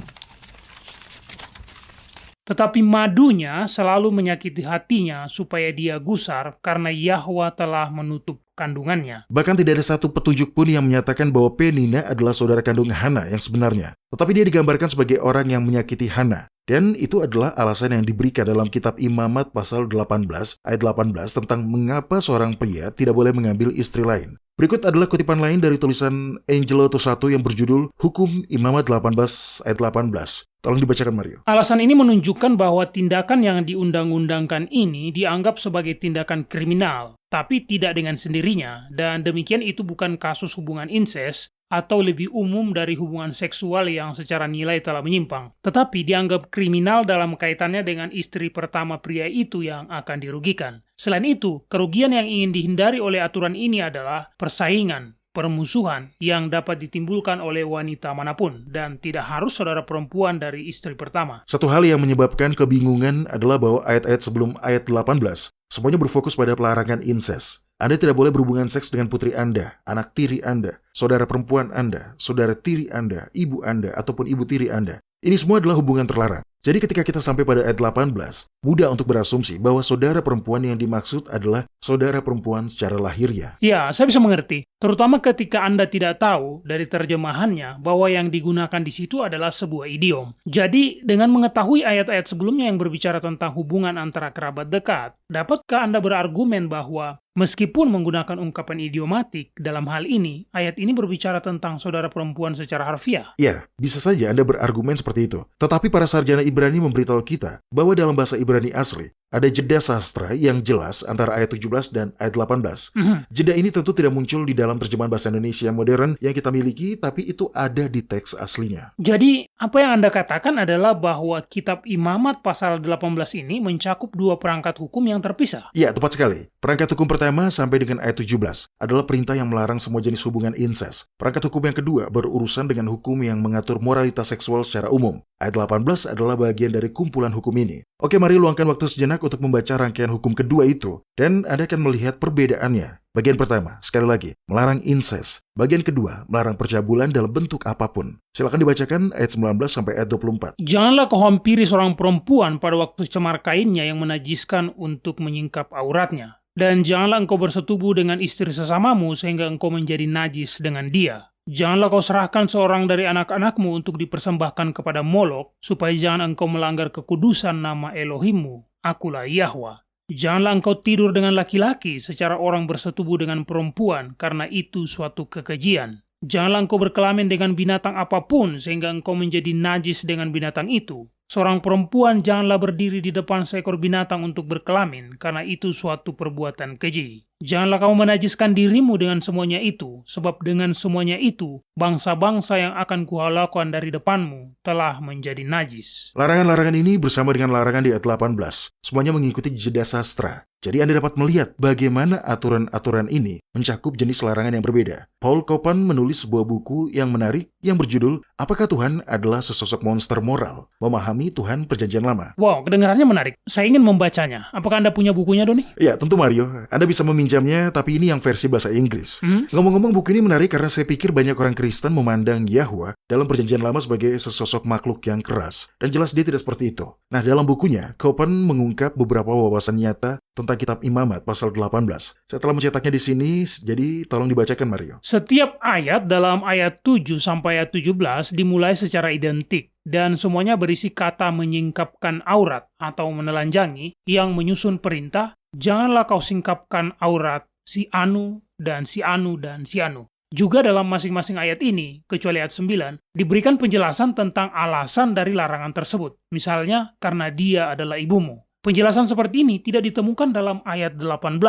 Tetapi madunya selalu menyakiti hatinya supaya dia gusar karena Yahwa telah menutup kandungannya. Bahkan tidak ada satu petunjuk pun yang menyatakan bahwa Penina adalah saudara kandung Hana yang sebenarnya. Tetapi dia digambarkan sebagai orang yang menyakiti Hana. Dan itu adalah alasan yang diberikan dalam kitab Imamat pasal 18 ayat 18 tentang mengapa seorang pria tidak boleh mengambil istri lain. Berikut adalah kutipan lain dari tulisan Angelo Tosato yang berjudul Hukum Imamat 18 ayat 18. Tolong dibacakan, Mario. Alasan ini menunjukkan bahwa tindakan yang diundang-undangkan ini dianggap sebagai tindakan kriminal, tapi tidak dengan sendirinya, dan demikian itu bukan kasus hubungan incest atau lebih umum dari hubungan seksual yang secara nilai telah menyimpang, tetapi dianggap kriminal dalam kaitannya dengan istri pertama pria itu yang akan dirugikan. Selain itu, kerugian yang ingin dihindari oleh aturan ini adalah persaingan, permusuhan yang dapat ditimbulkan oleh wanita manapun dan tidak harus saudara perempuan dari istri pertama. Satu hal yang menyebabkan kebingungan adalah bahwa ayat-ayat sebelum ayat 18 semuanya berfokus pada pelarangan incest. Anda tidak boleh berhubungan seks dengan putri Anda, anak tiri Anda, saudara perempuan Anda, saudara tiri Anda, ibu Anda, ataupun ibu tiri Anda. Ini semua adalah hubungan terlarang. Jadi ketika kita sampai pada ayat 18, mudah untuk berasumsi bahwa saudara perempuan yang dimaksud adalah saudara perempuan secara lahiriah. Ya, saya bisa mengerti. Terutama ketika Anda tidak tahu dari terjemahannya bahwa yang digunakan di situ adalah sebuah idiom. Jadi, dengan mengetahui ayat-ayat sebelumnya yang berbicara tentang hubungan antara kerabat dekat, dapatkah Anda berargumen bahwa meskipun menggunakan ungkapan idiomatik dalam hal ini, ayat ini berbicara tentang saudara perempuan secara harfiah? Ya, bisa saja Anda berargumen seperti itu. Tetapi para sarjana Ibrani memberitahu kita bahwa dalam bahasa Ibrani asli, ada jeda sastra yang jelas antara ayat 17 dan ayat 18. Jeda ini tentu tidak muncul di dalam terjemahan bahasa Indonesia modern yang kita miliki, tapi itu ada di teks aslinya. Jadi, apa yang Anda katakan adalah bahwa kitab Imamat pasal 18 ini mencakup dua perangkat hukum yang terpisah? Ya, tepat sekali. Perangkat hukum pertama sampai dengan ayat 17 adalah perintah yang melarang semua jenis hubungan incest. Perangkat hukum yang kedua berurusan dengan hukum yang mengatur moralitas seksual secara umum. Ayat 18 adalah bagian dari kumpulan hukum ini. Oke, mari luangkan waktu sejenak untuk membaca rangkaian hukum kedua itu, dan Anda akan melihat perbedaannya. Bagian pertama, sekali lagi, melarang incest. Bagian kedua, melarang percabulan dalam bentuk apapun. Silakan dibacakan ayat 19 sampai ayat 24. Janganlah kau hampiri seorang perempuan pada waktu cemar kainnya yang menajiskan untuk menyingkap auratnya. Dan janganlah engkau bersetubuh dengan istri sesamamu sehingga engkau menjadi najis dengan dia. Janganlah kau serahkan seorang dari anak-anakmu untuk dipersembahkan kepada Molok, supaya jangan engkau melanggar kekudusan nama Elohimmu. Akulah Yahwa. Janganlah engkau tidur dengan laki-laki secara orang bersetubuh dengan perempuan, karena itu suatu kekejian. Janganlah engkau berkelamin dengan binatang apapun sehingga engkau menjadi najis dengan binatang itu. Seorang perempuan janganlah berdiri di depan seekor binatang untuk berkelamin, karena itu suatu perbuatan keji. Janganlah kamu menajiskan dirimu dengan semuanya itu, sebab dengan semuanya itu, bangsa-bangsa yang akan kuhalakan dari depanmu telah menjadi najis. Larangan-larangan ini bersama dengan larangan di ayat 18, semuanya mengikuti jeda sastra. Jadi Anda dapat melihat bagaimana aturan-aturan ini mencakup jenis larangan yang berbeda. Paul Copan menulis sebuah buku yang menarik yang berjudul Apakah Tuhan adalah Sesosok Monster Moral? Memahami Tuhan Perjanjian Lama. Wow, kedengarannya menarik. Saya ingin membacanya. Apakah Anda punya bukunya, Doni? Ya, tentu Mario. Anda bisa meminjamnya, tapi ini yang versi bahasa Inggris. Ngomong-ngomong, buku ini menarik karena saya pikir banyak orang Kristen memandang Yahwa dalam Perjanjian Lama sebagai sesosok makhluk yang keras. Dan jelas dia tidak seperti itu. Nah, dalam bukunya, Copan mengungkap beberapa wawasan nyata tentang kitab Imamat pasal 18. Saya telah mencetaknya di sini, jadi tolong dibacakan Mario. Setiap ayat dalam ayat 7 sampai ayat 17 dimulai secara identik dan semuanya berisi kata menyingkapkan aurat atau menelanjangi yang menyusun perintah, janganlah kau singkapkan aurat si anu dan si anu dan si anu. Juga dalam masing-masing ayat ini, kecuali ayat 9, diberikan penjelasan tentang alasan dari larangan tersebut. Misalnya, karena dia adalah ibumu. Penjelasan seperti ini tidak ditemukan dalam ayat 18,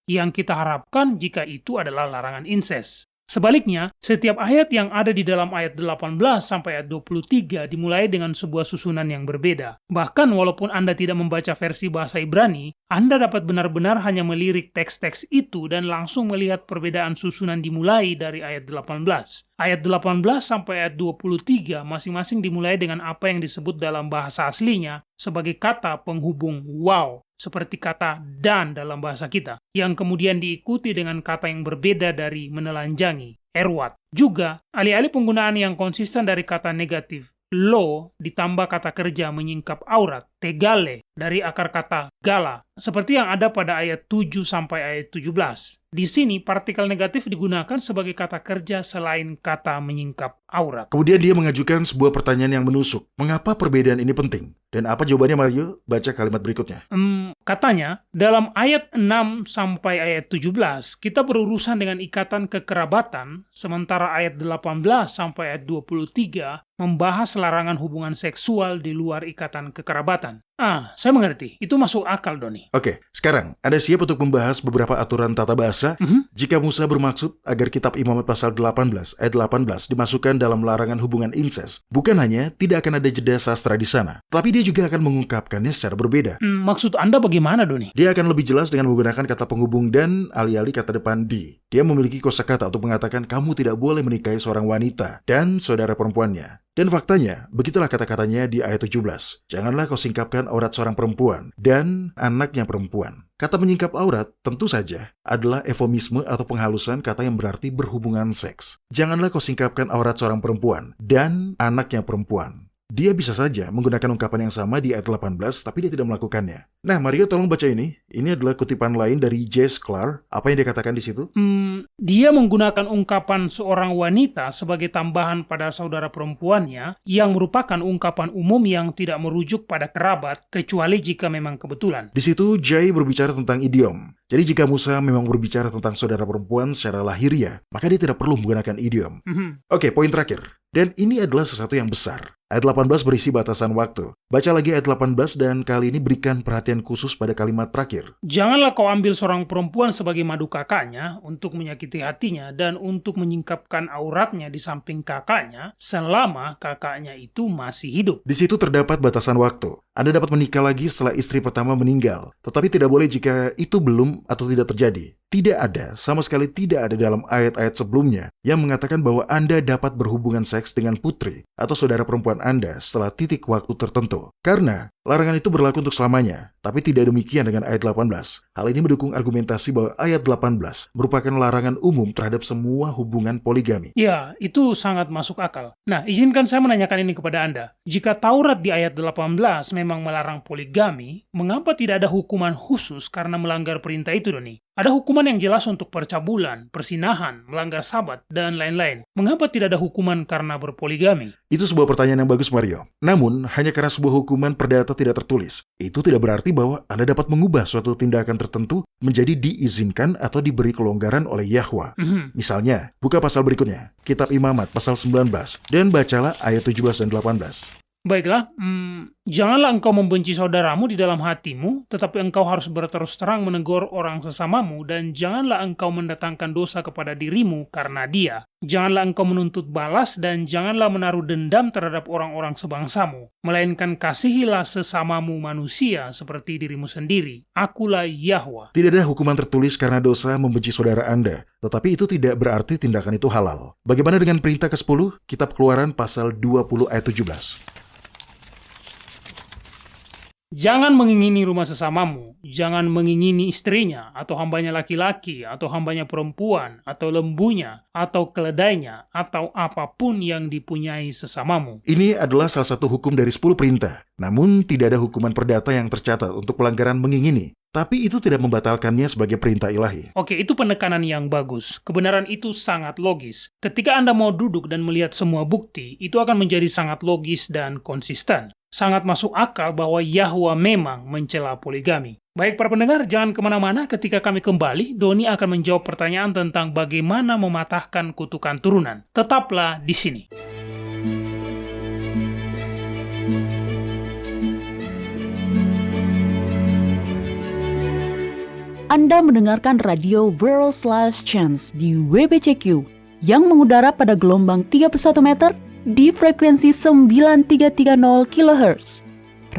yang kita harapkan jika itu adalah larangan incest. Sebaliknya, setiap ayat yang ada di dalam ayat 18 sampai ayat 23 dimulai dengan sebuah susunan yang berbeda. Bahkan walaupun Anda tidak membaca versi bahasa Ibrani, Anda dapat benar-benar hanya melirik teks-teks itu dan langsung melihat perbedaan susunan dimulai dari ayat 18. Ayat 18 sampai ayat 23 masing-masing dimulai dengan apa yang disebut dalam bahasa aslinya sebagai kata penghubung wow, seperti kata dan dalam bahasa kita, yang kemudian diikuti dengan kata yang berbeda dari menelanjangi, erwat. Juga, alih-alih penggunaan yang konsisten dari kata negatif, lo ditambah kata kerja menyingkap aurat, tegale, dari akar kata gala, seperti yang ada pada ayat 7 sampai ayat 17. Di sini, partikel negatif digunakan sebagai kata kerja selain kata menyingkap aurat. Kemudian dia mengajukan sebuah pertanyaan yang menusuk. Mengapa perbedaan ini penting? Dan apa jawabannya Mario? Baca kalimat berikutnya. Katanya, dalam ayat 6 sampai ayat 17, kita berurusan dengan ikatan kekerabatan, sementara ayat 18 sampai ayat 23 membahas larangan hubungan seksual di luar ikatan kekerabatan. Saya mengerti. Itu masuk akal, Doni. Oke, sekarang Anda siap untuk membahas beberapa aturan tata bahasa? Jika Musa bermaksud agar kitab Imamat pasal 18 ayat 18 dimasukkan dalam larangan hubungan incest, bukan hanya tidak akan ada jeda sastra di sana, tapi dia juga akan mengungkapkannya secara berbeda. Maksud Anda bagaimana, Doni? Dia akan lebih jelas dengan menggunakan kata penghubung dan alih-alih kata depan di. Dia memiliki kosakata untuk mengatakan kamu tidak boleh menikahi seorang wanita dan saudara perempuannya. Dan faktanya, begitulah kata-katanya di ayat 17. Janganlah kau singkapkan aurat seorang perempuan dan anaknya perempuan. Kata menyingkap aurat tentu saja adalah eufemisme atau penghalusan kata yang berarti berhubungan seks. Janganlah kau singkapkan aurat seorang perempuan dan anaknya perempuan. Dia bisa saja menggunakan ungkapan yang sama di ayat 18, tapi dia tidak melakukannya. Nah, Mario tolong baca ini. Ini adalah kutipan lain dari J. Sklar. Apa yang dia katakan di situ? Dia menggunakan ungkapan seorang wanita sebagai tambahan pada saudara perempuannya, yang merupakan ungkapan umum yang tidak merujuk pada kerabat, kecuali jika memang kebetulan. Di situ, J berbicara tentang idiom. Jadi jika Musa memang berbicara tentang saudara perempuan secara lahiriah, maka dia tidak perlu menggunakan idiom. Oke, poin terakhir. Dan ini adalah sesuatu yang besar. Ayat 18 berisi batasan waktu. Baca lagi ayat 18 dan kali ini berikan perhatian khusus pada kalimat terakhir. Janganlah kau ambil seorang perempuan sebagai madu kakaknya untuk menyakiti hatinya dan untuk menyingkapkan auratnya di samping kakaknya selama kakaknya itu masih hidup. Di situ terdapat batasan waktu. Anda dapat menikah lagi setelah istri pertama meninggal, tetapi tidak boleh jika itu belum atau tidak terjadi. Tidak ada, sama sekali tidak ada dalam ayat-ayat sebelumnya yang mengatakan bahwa Anda dapat berhubungan seks dengan putri atau saudara perempuan Anda setelah titik waktu tertentu. Karena larangan itu berlaku untuk selamanya, tapi tidak demikian dengan ayat 18. Hal ini mendukung argumentasi bahwa ayat 18 merupakan larangan umum terhadap semua hubungan poligami. Ya, itu sangat masuk akal. Nah, izinkan saya menanyakan ini kepada Anda. Jika Taurat di ayat 18 memang melarang poligami, mengapa tidak ada hukuman khusus karena melanggar perintah itu, Doni? Ada hukuman yang jelas untuk percabulan, persinahan, melanggar sabat, dan lain-lain. Mengapa tidak ada hukuman karena berpoligami? Itu sebuah pertanyaan yang bagus, Mario. Namun, hanya karena sebuah hukuman perdata tidak tertulis, itu tidak berarti bahwa Anda dapat mengubah suatu tindakan tertentu menjadi diizinkan atau diberi kelonggaran oleh Yahwa. Misalnya, buka pasal berikutnya, Kitab Imamat pasal 19, dan bacalah ayat 17 dan 18. Baiklah, janganlah engkau membenci saudaramu di dalam hatimu, tetapi engkau harus berterus terang menegur orang sesamamu, dan janganlah engkau mendatangkan dosa kepada dirimu karena dia. Janganlah engkau menuntut balas, dan janganlah menaruh dendam terhadap orang-orang sebangsamu, melainkan kasihilah sesamamu manusia seperti dirimu sendiri. Akulah Yahwa. Tidak ada hukuman tertulis karena dosa membenci saudara Anda, tetapi itu tidak berarti tindakan itu halal. Bagaimana dengan perintah ke-10, Kitab Keluaran pasal 20 ayat 17? Jangan mengingini rumah sesamamu, jangan mengingini istrinya, atau hambanya laki-laki, atau hambanya perempuan, atau lembunya, atau keledainya, atau apapun yang dipunyai sesamamu. Ini adalah salah satu hukum dari 10 perintah. Namun, tidak ada hukuman perdata yang tercatat untuk pelanggaran mengingini. Tapi itu tidak membatalkannya sebagai perintah ilahi. Oke, itu penekanan yang bagus. Kebenaran itu sangat logis. Ketika Anda mau duduk dan melihat semua bukti, itu akan menjadi sangat logis dan konsisten. Sangat masuk akal bahwa Yahwa memang mencela poligami. Baik para pendengar, jangan kemana-mana. Ketika kami kembali, Doni akan menjawab pertanyaan tentang bagaimana mematahkan kutukan turunan. Tetaplah di sini. Anda mendengarkan radio World's Last Chance di WBCQ yang mengudara pada gelombang 31 meter di frekuensi 9330 kHz.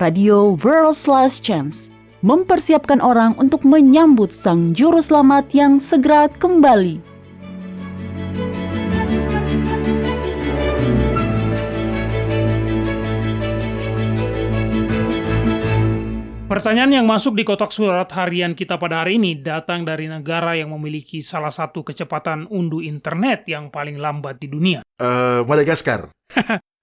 Radio World's Last Chance mempersiapkan orang untuk menyambut Sang Juru Selamat yang segera kembali. Pertanyaan yang masuk di kotak surat harian kita pada hari ini datang dari negara yang memiliki salah satu kecepatan unduh internet yang paling lambat di dunia. Madagaskar.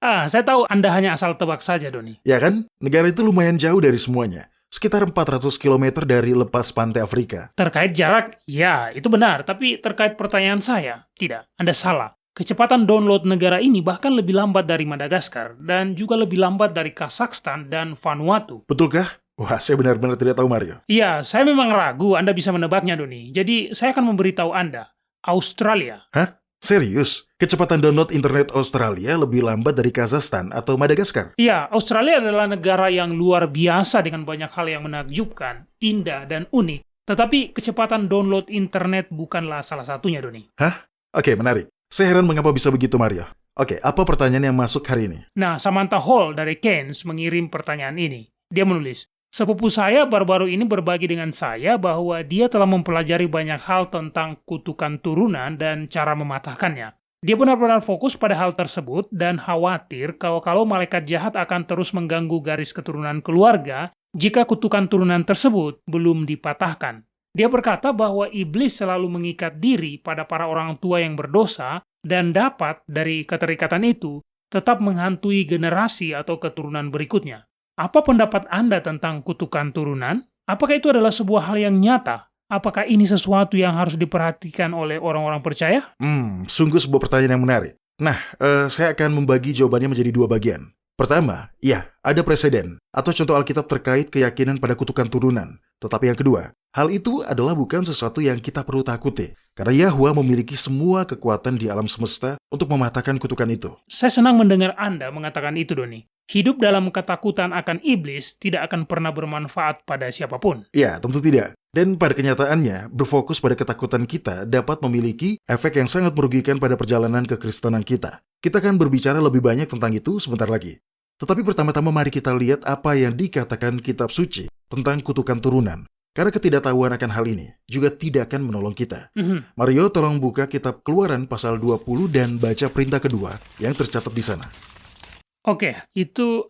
Saya tahu Anda hanya asal tebak saja, Doni. Ya kan? Negara itu lumayan jauh dari semuanya. Sekitar 400 km dari lepas pantai Afrika. Terkait jarak, ya, itu benar. Tapi terkait pertanyaan saya, tidak, Anda salah. Kecepatan download negara ini bahkan lebih lambat dari Madagaskar dan juga lebih lambat dari Kazakhstan dan Vanuatu. Betulkah? Wah, saya benar-benar tidak tahu, Mario. Iya, saya memang ragu Anda bisa menebaknya, Doni. Jadi, saya akan memberitahu Anda. Australia. Hah? Serius? Kecepatan download internet Australia lebih lambat dari Kazakhstan atau Madagaskar? Iya, Australia adalah negara yang luar biasa dengan banyak hal yang menakjubkan, indah, dan unik. Tetapi kecepatan download internet bukanlah salah satunya, Doni. Hah? Oke, menarik. Saya heran mengapa bisa begitu, Mario. Oke, apa pertanyaan yang masuk hari ini? Nah, Samantha Hall dari Keynes mengirim pertanyaan ini. Dia menulis, sepupu saya baru-baru ini berbagi dengan saya bahwa dia telah mempelajari banyak hal tentang kutukan turunan dan cara mematahkannya. Dia benar-benar fokus pada hal tersebut dan khawatir kalau malaikat jahat akan terus mengganggu garis keturunan keluarga jika kutukan turunan tersebut belum dipatahkan. Dia berkata bahwa iblis selalu mengikat diri pada para orang tua yang berdosa dan dapat dari keterikatan itu tetap menghantui generasi atau keturunan berikutnya. Apa pendapat Anda tentang kutukan turunan? Apakah itu adalah sebuah hal yang nyata? Apakah ini sesuatu yang harus diperhatikan oleh orang-orang percaya? Sungguh sebuah pertanyaan yang menarik. Nah, saya akan membagi jawabannya menjadi 2 bagian. Pertama, ya, ada preseden atau contoh Alkitab terkait keyakinan pada kutukan turunan. Tetapi yang kedua, hal itu adalah bukan sesuatu yang kita perlu takuti. Karena Yahwa memiliki semua kekuatan di alam semesta untuk mematahkan kutukan itu. Saya senang mendengar Anda mengatakan itu, Doni. Hidup dalam ketakutan akan iblis tidak akan pernah bermanfaat pada siapapun. Ya, tentu tidak. Dan pada kenyataannya, berfokus pada ketakutan kita dapat memiliki efek yang sangat merugikan pada perjalanan kekristenan kita. Kita akan berbicara lebih banyak tentang itu sebentar lagi. Tetapi pertama-tama mari kita lihat apa yang dikatakan kitab suci tentang kutukan turunan. Karena ketidaktahuan akan hal ini juga tidak akan menolong kita. Mario, tolong buka kitab Keluaran pasal 20 dan baca perintah kedua yang tercatat di sana. Oke, itu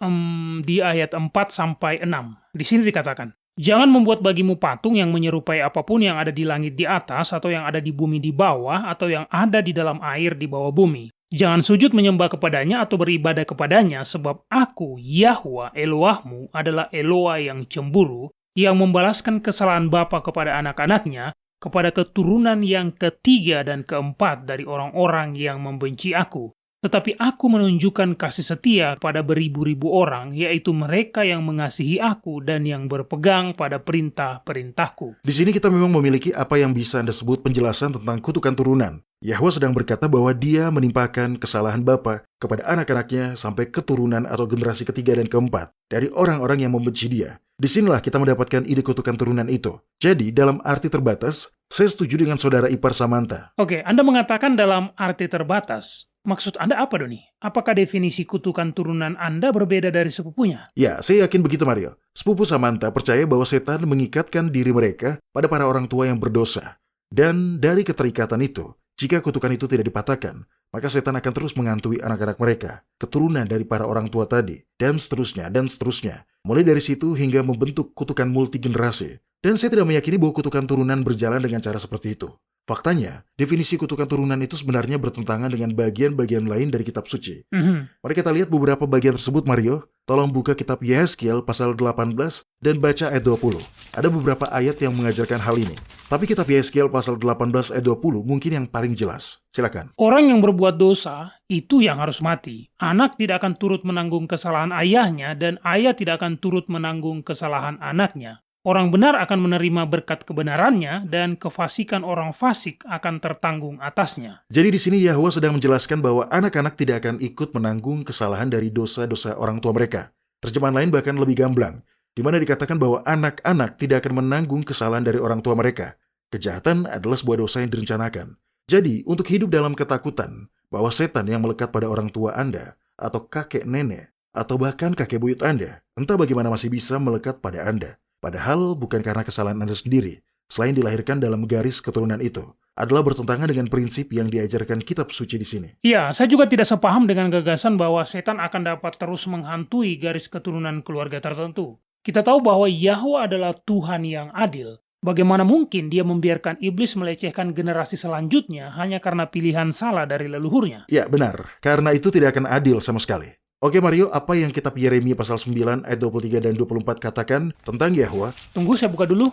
di ayat 4-6. Di sini dikatakan, "Jangan membuat bagimu patung yang menyerupai apapun yang ada di langit di atas, atau yang ada di bumi di bawah, atau yang ada di dalam air di bawah bumi. Jangan sujud menyembah kepadanya atau beribadah kepadanya, sebab aku, Yahwa, Elohmu, adalah Eloa yang cemburu, yang membalaskan kesalahan bapa kepada anak-anaknya, kepada keturunan yang ketiga dan keempat dari orang-orang yang membenci aku. Tetapi aku menunjukkan kasih setia pada beribu-ribu orang, yaitu mereka yang mengasihi aku dan yang berpegang pada perintah-perintahku." Di sini kita memang memiliki apa yang bisa Anda sebut penjelasan tentang kutukan turunan. Yahwa sedang berkata bahwa dia menimpakan kesalahan bapa kepada anak-anaknya sampai keturunan atau generasi ketiga dan keempat dari orang-orang yang membenci dia. Disinilah kita mendapatkan ide kutukan turunan itu. Jadi, dalam arti terbatas, saya setuju dengan saudara ipar Samantha. Oke, Anda mengatakan dalam arti terbatas. Maksud Anda apa, Doni? Apakah definisi kutukan turunan Anda berbeda dari sepupunya? Ya, saya yakin begitu, Mario. Sepupu Samantha percaya bahwa setan mengikatkan diri mereka pada para orang tua yang berdosa. Dan dari keterikatan itu, jika kutukan itu tidak dipatahkan, maka setan akan terus menghantui anak-anak mereka, keturunan dari para orang tua tadi, dan seterusnya, dan seterusnya. Mulai dari situ hingga membentuk kutukan multigenerasi. Dan saya tidak meyakini bahwa kutukan turunan berjalan dengan cara seperti itu. Faktanya, definisi kutukan turunan itu sebenarnya bertentangan dengan bagian-bagian lain dari kitab suci. Mari kita lihat beberapa bagian tersebut, Mario. Tolong buka kitab Yehezkiel pasal 18 dan baca ayat 20. Ada beberapa ayat yang mengajarkan hal ini. Tapi kitab Yehezkiel pasal 18 ayat 20 mungkin yang paling jelas. Silakan. "Orang yang berbuat dosa, itu yang harus mati. Anak tidak akan turut menanggung kesalahan ayahnya, dan ayah tidak akan turut menanggung kesalahan anaknya. Orang benar akan menerima berkat kebenarannya, dan kefasikan orang fasik akan tertanggung atasnya." Jadi di sini Yahwa sedang menjelaskan bahwa anak-anak tidak akan ikut menanggung kesalahan dari dosa-dosa orang tua mereka. Terjemahan lain bahkan lebih gamblang, di mana dikatakan bahwa anak-anak tidak akan menanggung kesalahan dari orang tua mereka. Kejahatan adalah sebuah dosa yang direncanakan. Jadi, untuk hidup dalam ketakutan bahwa setan yang melekat pada orang tua Anda, atau kakek nenek, atau bahkan kakek buyut Anda, entah bagaimana masih bisa melekat pada Anda. Padahal bukan karena kesalahan Anda sendiri, selain dilahirkan dalam garis keturunan itu, adalah bertentangan dengan prinsip yang diajarkan kitab suci di sini. Ya, saya juga tidak sepaham dengan gagasan bahwa setan akan dapat terus menghantui garis keturunan keluarga tertentu. Kita tahu bahwa Yahwa adalah Tuhan yang adil. Bagaimana mungkin dia membiarkan iblis melecehkan generasi selanjutnya hanya karena pilihan salah dari leluhurnya? Ya, benar. Karena itu tidak akan adil sama sekali. Oke Mario, apa yang kitab Yeremia pasal 9 ayat 23 dan 24 katakan tentang Yahwa? Tunggu, saya buka dulu.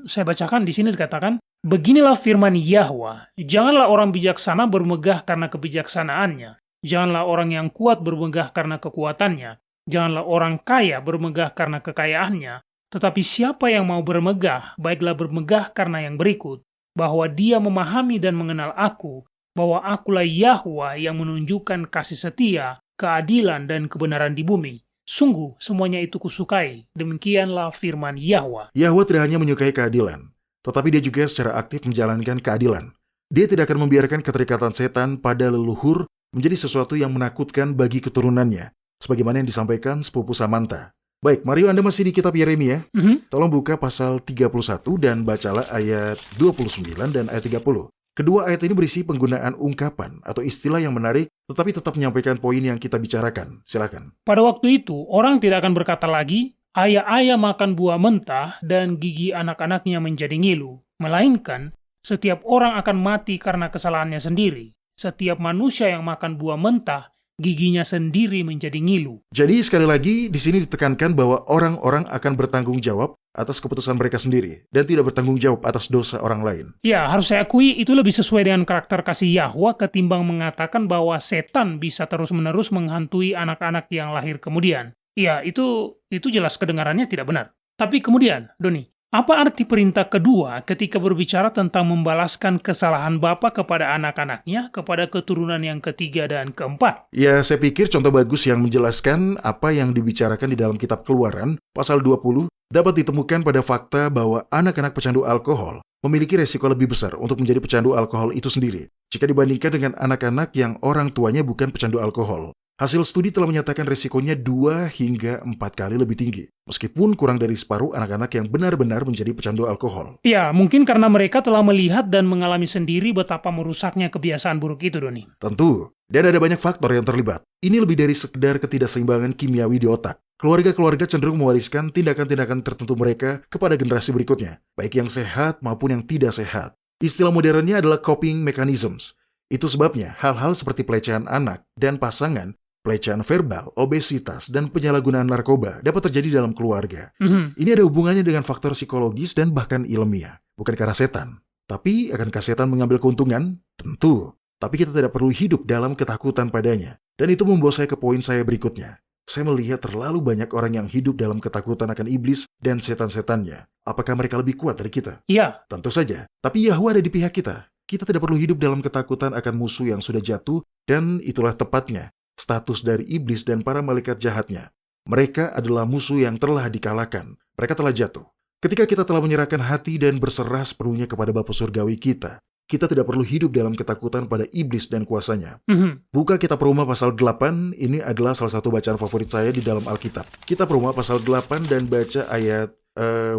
Saya bacakan di sini dikatakan, "Beginilah firman Yahwa, janganlah orang bijaksana bermegah karena kebijaksanaannya. Janganlah orang yang kuat bermegah karena kekuatannya. Janganlah orang kaya bermegah karena kekayaannya. Tetapi siapa yang mau bermegah, baiklah bermegah karena yang berikut, bahwa dia memahami dan mengenal aku, bahwa akulah Yahwa yang menunjukkan kasih setia, keadilan, dan kebenaran di bumi. Sungguh, semuanya itu kusukai. Demikianlah firman Yahwa." Yahwa tidak hanya menyukai keadilan, tetapi dia juga secara aktif menjalankan keadilan. Dia tidak akan membiarkan keterikatan setan pada leluhur menjadi sesuatu yang menakutkan bagi keturunannya, sebagaimana yang disampaikan sepupu Samantha. Baik, Mario, Anda masih di kitab Yeremia. Tolong buka pasal 31 dan bacalah ayat 29 dan ayat 30. Kedua ayat ini berisi penggunaan ungkapan atau istilah yang menarik, tetapi tetap menyampaikan poin yang kita bicarakan. Silakan. "Pada waktu itu, orang tidak akan berkata lagi, 'Ayah-ayah makan buah mentah dan gigi anak-anaknya menjadi ngilu.' Melainkan, setiap orang akan mati karena kesalahannya sendiri. Setiap manusia yang makan buah mentah, giginya sendiri menjadi ngilu." Jadi sekali lagi di sini ditekankan bahwa orang-orang akan bertanggung jawab atas keputusan mereka sendiri dan tidak bertanggung jawab atas dosa orang lain. Ya, harus saya akui itu lebih sesuai dengan karakter kasih Yahwa ketimbang mengatakan bahwa setan bisa terus-menerus menghantui anak-anak yang lahir kemudian. Ya, itu jelas kedengarannya tidak benar. Tapi kemudian, Doni, Apa arti perintah kedua ketika berbicara tentang membalaskan kesalahan bapa kepada anak-anaknya, kepada keturunan yang ketiga dan keempat? Ya, saya pikir contoh bagus yang menjelaskan apa yang dibicarakan di dalam kitab Keluaran, pasal 20, dapat ditemukan pada fakta bahwa anak-anak pecandu alkohol memiliki resiko lebih besar untuk menjadi pecandu alkohol itu sendiri, jika dibandingkan dengan anak-anak yang orang tuanya bukan pecandu alkohol. Hasil studi telah menyatakan resikonya 2 hingga 4 kali lebih tinggi, meskipun kurang dari separuh anak-anak yang benar-benar menjadi pecandu alkohol. Ya, mungkin karena mereka telah melihat dan mengalami sendiri betapa merusaknya kebiasaan buruk itu, Doni. Tentu, dan ada banyak faktor yang terlibat. Ini lebih dari sekedar ketidakseimbangan kimiawi di otak. Keluarga-keluarga cenderung mewariskan tindakan-tindakan tertentu mereka kepada generasi berikutnya, baik yang sehat maupun yang tidak sehat. Istilah modernnya adalah coping mechanisms. Itu sebabnya hal-hal seperti pelecehan anak dan pasangan, pelecehan verbal, obesitas, dan penyalahgunaan narkoba dapat terjadi dalam keluarga. Ini ada hubungannya dengan faktor psikologis dan bahkan ilmiah. Bukan karena setan. Tapi akankah setan mengambil keuntungan? Tentu. Tapi kita tidak perlu hidup dalam ketakutan padanya. Dan itu membawa saya ke poin saya berikutnya. Saya melihat terlalu banyak orang yang hidup dalam ketakutan akan iblis dan setan-setannya. Apakah mereka lebih kuat dari kita? Iya. Tentu saja. Tapi Yahwa ada di pihak kita. Kita tidak perlu hidup dalam ketakutan akan musuh yang sudah jatuh, dan itulah tepatnya status dari iblis dan para malaikat jahatnya. Mereka adalah musuh yang telah dikalahkan. Mereka telah jatuh. Ketika kita telah menyerahkan hati dan berserah sepenuhnya kepada Bapa Surgawi kita tidak perlu hidup dalam ketakutan pada iblis dan kuasanya. Buka Kitab Roma pasal 8, ini adalah salah satu bacaan favorit saya di dalam Alkitab. Kitab Roma pasal 8 dan baca ayat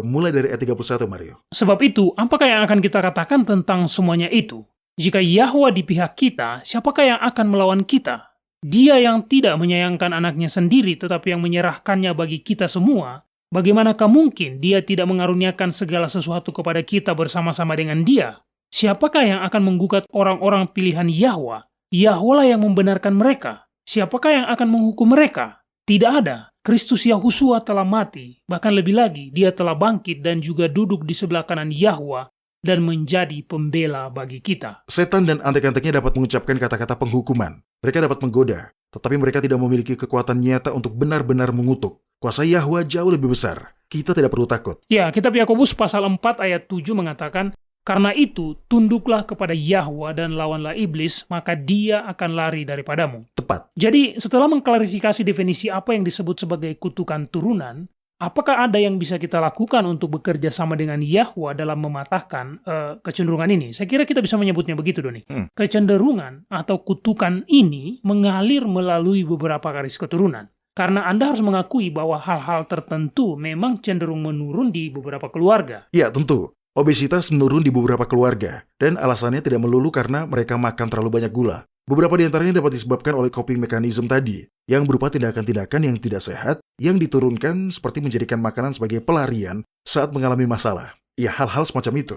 mulai dari ayat 31, Mario. Sebab itu, apakah yang akan kita katakan tentang semuanya itu? Jika Yahwa di pihak kita, siapakah yang akan melawan kita? Dia yang tidak menyayangkan anaknya sendiri, tetapi yang menyerahkannya bagi kita semua, bagaimanakah mungkin dia tidak mengaruniakan segala sesuatu kepada kita bersama-sama dengan dia? Siapakah yang akan menggugat orang-orang pilihan Yahwa? Yahwa lah yang membenarkan mereka. Siapakah yang akan menghukum mereka? Tidak ada. Kristus Yahushua telah mati, bahkan lebih lagi, dia telah bangkit dan juga duduk di sebelah kanan Yahwa dan menjadi pembela bagi kita. Setan dan antek-anteknya dapat mengucapkan kata-kata penghukuman. Mereka dapat menggoda, tetapi mereka tidak memiliki kekuatan nyata untuk benar-benar mengutuk. Kuasa Yahwa jauh lebih besar. Kita tidak perlu takut. Ya, kitab Yakobus pasal 4 ayat 7 mengatakan, karena itu, tunduklah kepada Yahwa dan lawanlah iblis, maka dia akan lari daripadamu. Tepat. Jadi, setelah mengklarifikasi definisi apa yang disebut sebagai kutukan turunan, apakah ada yang bisa kita lakukan untuk bekerja sama dengan Yahwa dalam mematahkan kecenderungan ini? Saya kira kita bisa menyebutnya begitu, Doni. Kecenderungan atau kutukan ini mengalir melalui beberapa garis keturunan. Karena Anda harus mengakui bahwa hal-hal tertentu memang cenderung menurun di beberapa keluarga. Ya, tentu. Obesitas menurun di beberapa keluarga, dan alasannya tidak melulu karena mereka makan terlalu banyak gula. Beberapa di antaranya dapat disebabkan oleh coping mechanism tadi, yang berupa tindakan-tindakan yang tidak sehat, yang diturunkan seperti menjadikan makanan sebagai pelarian saat mengalami masalah. Ya, hal-hal semacam itu.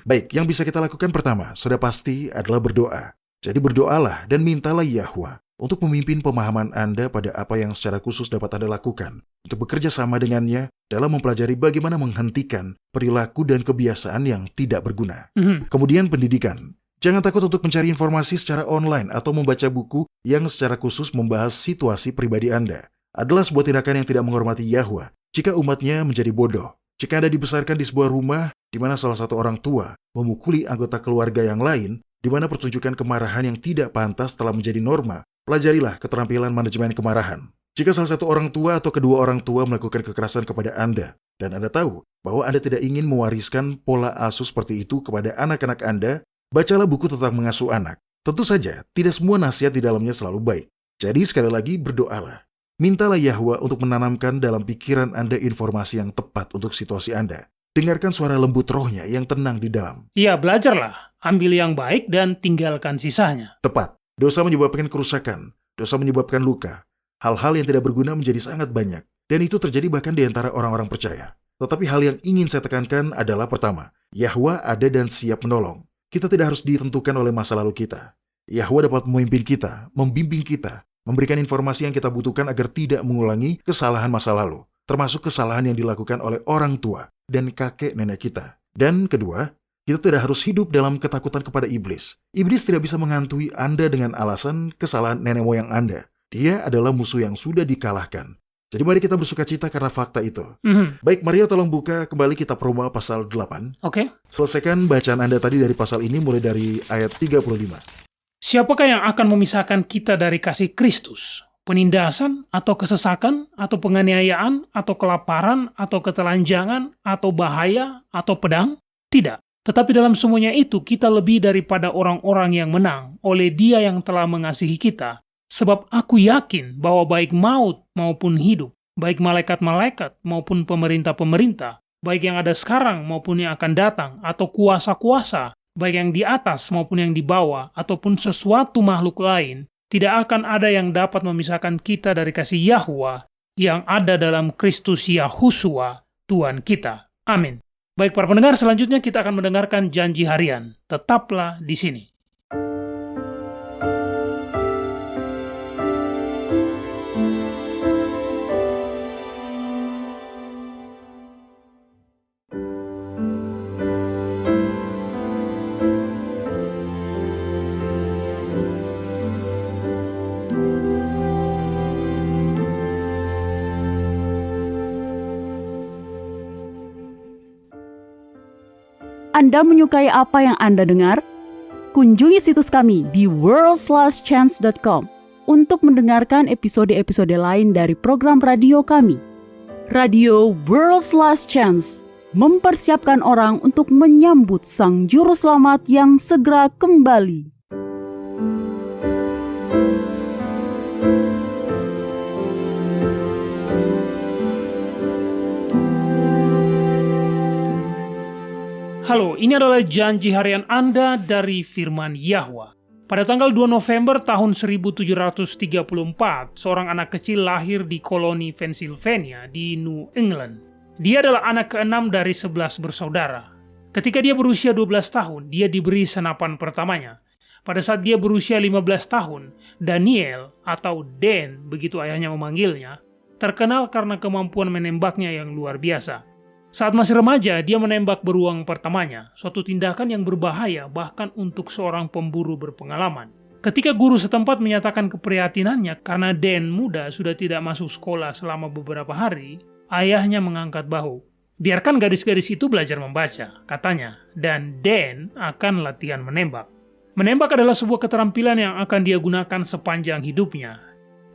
Baik, yang bisa kita lakukan pertama, sudah pasti adalah berdoa. Jadi berdoalah dan mintalah Yahwa untuk memimpin pemahaman Anda pada apa yang secara khusus dapat Anda lakukan, untuk bekerja sama dengannya dalam mempelajari bagaimana menghentikan perilaku dan kebiasaan yang tidak berguna. Kemudian pendidikan. Jangan takut untuk mencari informasi secara online atau membaca buku yang secara khusus membahas situasi pribadi Anda. Adalah sebuah tindakan yang tidak menghormati Yahwa jika umatnya menjadi bodoh. Jika Anda dibesarkan di sebuah rumah di mana salah satu orang tua memukuli anggota keluarga yang lain, di mana pertunjukan kemarahan yang tidak pantas telah menjadi norma, pelajarilah keterampilan manajemen kemarahan. Jika salah satu orang tua atau kedua orang tua melakukan kekerasan kepada Anda, dan Anda tahu bahwa Anda tidak ingin mewariskan pola asuh seperti itu kepada anak-anak Anda, bacalah buku tentang mengasuh anak. Tentu saja, tidak semua nasihat di dalamnya selalu baik. Jadi sekali lagi berdoalah. Mintalah Yahwa untuk menanamkan dalam pikiran Anda informasi yang tepat untuk situasi Anda. Dengarkan suara lembut rohnya yang tenang di dalam. Ya, belajarlah. Ambil yang baik dan tinggalkan sisanya. Tepat. Dosa menyebabkan kerusakan. Dosa menyebabkan luka. Hal-hal yang tidak berguna menjadi sangat banyak. Dan itu terjadi bahkan di antara orang-orang percaya. Tetapi hal yang ingin saya tekankan adalah pertama, Yahwa ada dan siap menolong. Kita tidak harus ditentukan oleh masa lalu kita. Yahwa dapat memimpin kita, membimbing kita, memberikan informasi yang kita butuhkan agar tidak mengulangi kesalahan masa lalu, termasuk kesalahan yang dilakukan oleh orang tua dan kakek nenek kita. Dan kedua, kita tidak harus hidup dalam ketakutan kepada iblis. Iblis tidak bisa menghantui Anda dengan alasan kesalahan nenek moyang Anda. Dia adalah musuh yang sudah dikalahkan. Jadi mari kita bersuka cita karena fakta itu. Baik, Mario tolong buka kembali kitab Roma pasal 8. Oke. Selesaikan bacaan Anda tadi dari pasal ini mulai dari ayat 35. Siapakah yang akan memisahkan kita dari kasih Kristus? Penindasan, atau kesesakan, atau penganiayaan, atau kelaparan, atau ketelanjangan, atau bahaya, atau pedang? Tidak. Tetapi dalam semuanya itu kita lebih daripada orang-orang yang menang oleh Dia yang telah mengasihi kita. Sebab aku yakin bahwa baik maut maupun hidup, baik malaikat-malaikat maupun pemerintah-pemerintah, baik yang ada sekarang maupun yang akan datang, atau kuasa-kuasa, baik yang di atas maupun yang di bawah, ataupun sesuatu makhluk lain, tidak akan ada yang dapat memisahkan kita dari kasih Yahwa yang ada dalam Kristus Yahushua, Tuhan kita. Amin. Baik para pendengar, selanjutnya kita akan mendengarkan janji harian. Tetaplah di sini. Anda menyukai apa yang Anda dengar? Kunjungi situs kami di worldslastchance.com untuk mendengarkan episode-episode lain dari program radio kami. Radio World's Last Chance mempersiapkan orang untuk menyambut Sang Juru Selamat yang segera kembali. Halo, ini adalah janji harian Anda dari Firman Yahwa. Pada tanggal 2 November tahun 1734, seorang anak kecil lahir di koloni Pennsylvania di New England. Dia adalah anak ke-6 dari 11 bersaudara. Ketika dia berusia 12 tahun, dia diberi senapan pertamanya. Pada saat dia berusia 15 tahun, Daniel atau Dan, begitu ayahnya memanggilnya, terkenal karena kemampuan menembaknya yang luar biasa. Saat masih remaja, dia menembak beruang pertamanya, suatu tindakan yang berbahaya bahkan untuk seorang pemburu berpengalaman. Ketika guru setempat menyatakan keprihatinannya karena Dan muda sudah tidak masuk sekolah selama beberapa hari, ayahnya mengangkat bahu. Biarkan gadis-gadis itu belajar membaca, katanya, dan Dan akan latihan menembak. Menembak adalah sebuah keterampilan yang akan dia gunakan sepanjang hidupnya.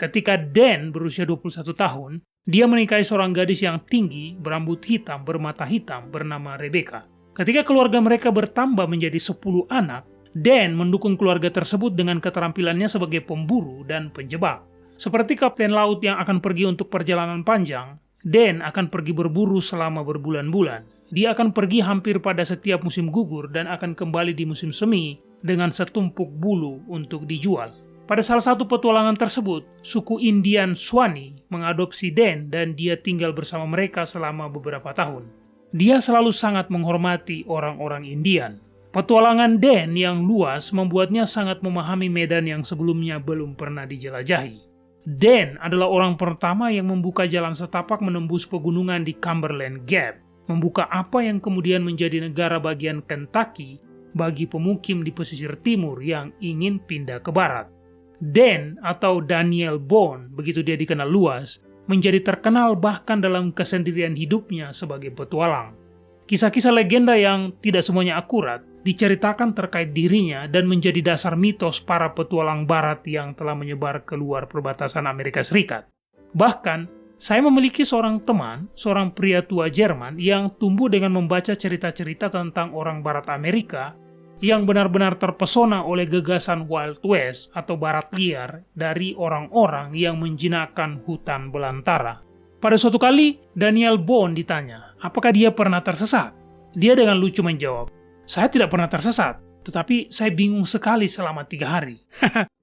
Ketika Dan berusia 21 tahun, dia menikahi seorang gadis yang tinggi, berambut hitam, bermata hitam, bernama Rebecca. Ketika keluarga mereka bertambah menjadi 10 anak, Dan mendukung keluarga tersebut dengan keterampilannya sebagai pemburu dan penjebak. Seperti kapten laut yang akan pergi untuk perjalanan panjang, Dan akan pergi berburu selama berbulan-bulan. Dia akan pergi hampir pada setiap musim gugur dan akan kembali di musim semi dengan setumpuk bulu untuk dijual. Pada salah satu petualangan tersebut, suku Indian Swanee mengadopsi Dan dan dia tinggal bersama mereka selama beberapa tahun. Dia selalu sangat menghormati orang-orang Indian. Petualangan Dan yang luas membuatnya sangat memahami medan yang sebelumnya belum pernah dijelajahi. Dan adalah orang pertama yang membuka jalan setapak menembus pegunungan di Cumberland Gap, membuka apa yang kemudian menjadi negara bagian Kentucky bagi pemukim di pesisir timur yang ingin pindah ke barat. Dan atau Daniel Boone, begitu dia dikenal luas, menjadi terkenal bahkan dalam kesendirian hidupnya sebagai petualang. Kisah-kisah legenda yang tidak semuanya akurat diceritakan terkait dirinya dan menjadi dasar mitos para petualang barat yang telah menyebar keluar perbatasan Amerika Serikat. Bahkan, saya memiliki seorang teman, seorang pria tua Jerman yang tumbuh dengan membaca cerita-cerita tentang orang barat Amerika yang benar-benar terpesona oleh gagasan Wild West atau barat liar dari orang-orang yang menjinakkan hutan belantara. Pada suatu kali, Daniel Boone ditanya, apakah dia pernah tersesat? Dia dengan lucu menjawab, saya tidak pernah tersesat, tetapi saya bingung sekali selama 3 hari.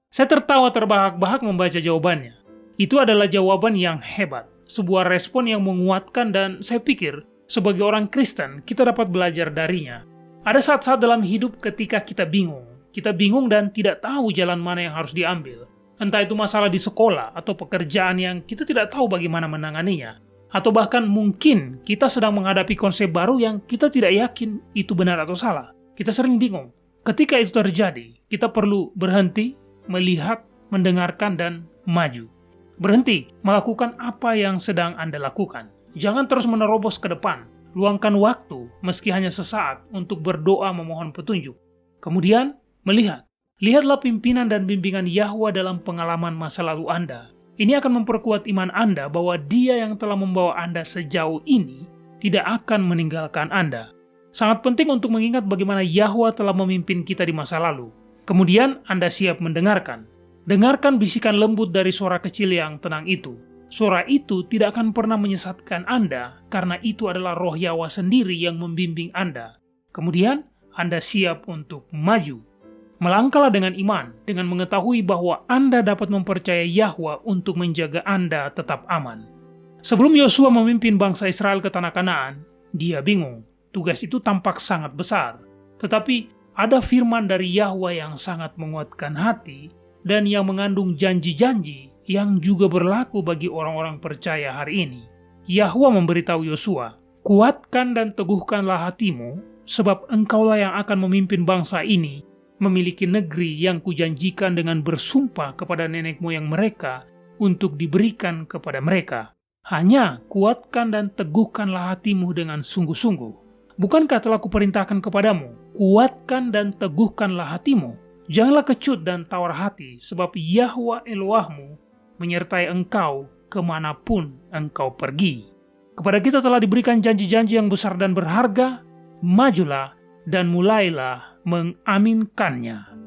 Saya tertawa terbahak-bahak membaca jawabannya. Itu adalah jawaban yang hebat, sebuah respon yang menguatkan dan saya pikir, sebagai orang Kristen, kita dapat belajar darinya. Ada saat-saat dalam hidup ketika kita bingung dan tidak tahu jalan mana yang harus diambil. Entah itu masalah di sekolah atau pekerjaan yang kita tidak tahu bagaimana menanganinya. Atau bahkan mungkin kita sedang menghadapi konsep baru yang kita tidak yakin itu benar atau salah. Kita sering bingung. Ketika itu terjadi, kita perlu berhenti, melihat, mendengarkan, dan maju. Berhenti melakukan apa yang sedang Anda lakukan. Jangan terus menerobos ke depan. Luangkan waktu, meski hanya sesaat, untuk berdoa memohon petunjuk. Kemudian, melihat. Lihatlah pimpinan dan bimbingan Yahwa dalam pengalaman masa lalu Anda. Ini akan memperkuat iman Anda bahwa Dia yang telah membawa Anda sejauh ini tidak akan meninggalkan Anda. Sangat penting untuk mengingat bagaimana Yahwa telah memimpin kita di masa lalu. Kemudian Anda siap mendengarkan. Dengarkan bisikan lembut dari suara kecil yang tenang itu. Suara itu tidak akan pernah menyesatkan Anda karena itu adalah Roh Yahwa sendiri yang membimbing Anda. Kemudian Anda siap untuk maju. Melangkahlah dengan iman, dengan mengetahui bahwa Anda dapat mempercayai Yahwa untuk menjaga Anda tetap aman. Sebelum Yosua memimpin bangsa Israel ke tanah Kanaan, dia bingung. Tugas itu tampak sangat besar. Tetapi ada firman dari Yahwa yang sangat menguatkan hati dan yang mengandung janji-janji yang juga berlaku bagi orang-orang percaya hari ini. Yahwa memberitahu Yosua, "Kuatkan dan teguhkanlah hatimu, sebab engkaulah yang akan memimpin bangsa ini memiliki negeri yang kujanjikan dengan bersumpah kepada nenek moyang mereka untuk diberikan kepada mereka. Hanya kuatkan dan teguhkanlah hatimu dengan sungguh-sungguh. Bukankah telah kuperintahkan kepadamu, kuatkan dan teguhkanlah hatimu. Janganlah kecut dan tawar hati, sebab Yahwa Elohmu menyertai engkau kemanapun engkau pergi." Kepada kita telah diberikan janji-janji yang besar dan berharga. Majulah dan mulailah mengaminkannya.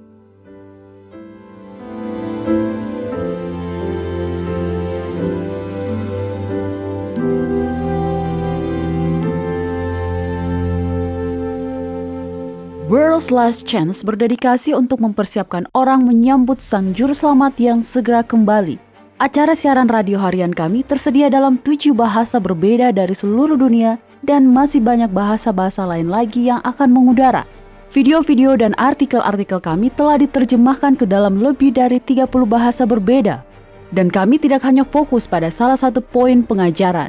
World's Last Chance berdedikasi untuk mempersiapkan orang menyambut Sang Juru Selamat yang segera kembali. Acara siaran radio harian kami tersedia dalam 7 bahasa berbeda dari seluruh dunia dan masih banyak bahasa-bahasa lain lagi yang akan mengudara. Video-video dan artikel-artikel kami telah diterjemahkan ke dalam lebih dari 30 bahasa berbeda. Dan kami tidak hanya fokus pada salah satu poin pengajaran.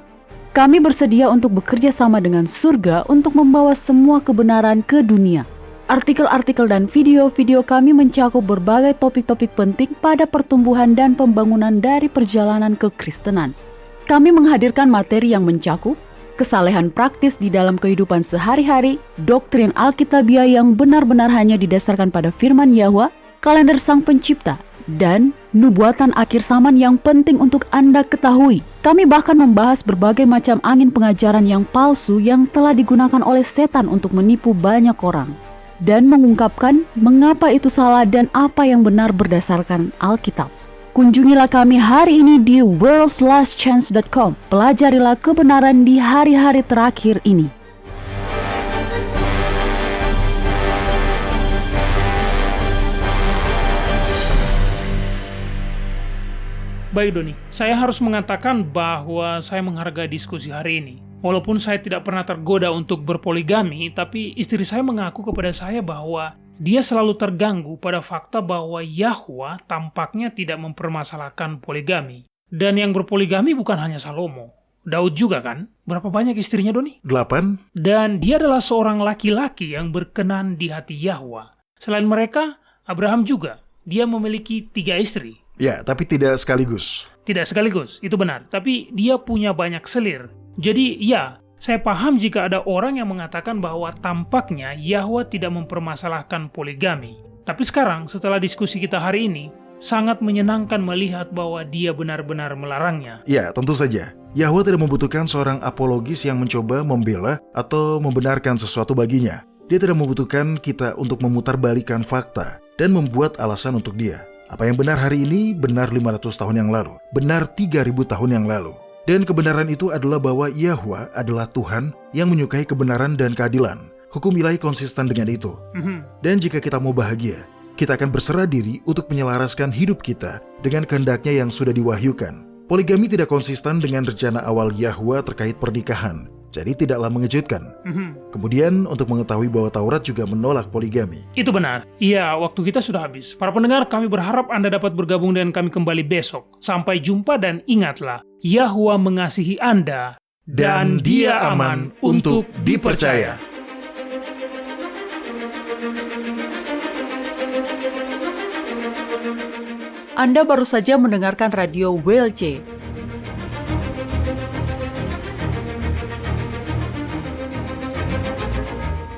Kami bersedia untuk bekerja sama dengan surga untuk membawa semua kebenaran ke dunia. Artikel-artikel dan video-video kami mencakup berbagai topik-topik penting pada pertumbuhan dan pembangunan dari perjalanan kekristenan. Kami menghadirkan materi yang mencakup kesalehan praktis di dalam kehidupan sehari-hari, doktrin Alkitabiah yang benar-benar hanya didasarkan pada firman Yahwa, kalender Sang Pencipta, dan nubuatan akhir zaman yang penting untuk Anda ketahui. Kami bahkan membahas berbagai macam angin pengajaran yang palsu yang telah digunakan oleh setan untuk menipu banyak orang, dan mengungkapkan mengapa itu salah dan apa yang benar berdasarkan Alkitab. Kunjungilah kami hari ini di worldslastchance.com. Pelajarilah kebenaran di hari-hari terakhir ini. Baik Doni, saya harus mengatakan bahwa saya menghargai diskusi hari ini. Walaupun saya tidak pernah tergoda untuk berpoligami, tapi istri saya mengaku kepada saya bahwa dia selalu terganggu pada fakta bahwa Yahwa tampaknya tidak mempermasalahkan poligami. Dan yang berpoligami bukan hanya Salomo. Daud juga kan? Berapa banyak istrinya, Doni? 8. Dan dia adalah seorang laki-laki yang berkenan di hati Yahwa. Selain mereka, Abraham juga. Dia memiliki 3 istri. Ya, tapi tidak sekaligus. Tidak sekaligus, itu benar. Tapi dia punya banyak selir. Jadi ya, saya paham jika ada orang yang mengatakan bahwa tampaknya Yahwa tidak mempermasalahkan poligami. Tapi sekarang, setelah diskusi kita hari ini, sangat menyenangkan melihat bahwa dia benar-benar melarangnya. Ya, tentu saja. Yahwa tidak membutuhkan seorang apologis yang mencoba membela atau membenarkan sesuatu baginya. Dia tidak membutuhkan kita untuk memutarbalikkan fakta dan membuat alasan untuk dia. Apa yang benar hari ini, benar 500 tahun yang lalu. Benar 3000 tahun yang lalu. Dan kebenaran itu adalah bahwa Yahwa adalah Tuhan yang menyukai kebenaran dan keadilan. Hukum ilahi konsisten dengan itu. Dan jika kita mau bahagia, kita akan berserah diri untuk menyelaraskan hidup kita dengan kehendaknya yang sudah diwahyukan. Poligami tidak konsisten dengan rencana awal Yahwa terkait pernikahan. Jadi tidaklah mengejutkan. Kemudian untuk mengetahui bahwa Taurat juga menolak poligami. Itu benar. Iya, waktu kita sudah habis. Para pendengar, kami berharap Anda dapat bergabung dengan kami kembali besok. Sampai jumpa dan ingatlah, Yahwa mengasihi Anda Dan Dia aman untuk dipercaya. Anda baru saja mendengarkan radio WLC.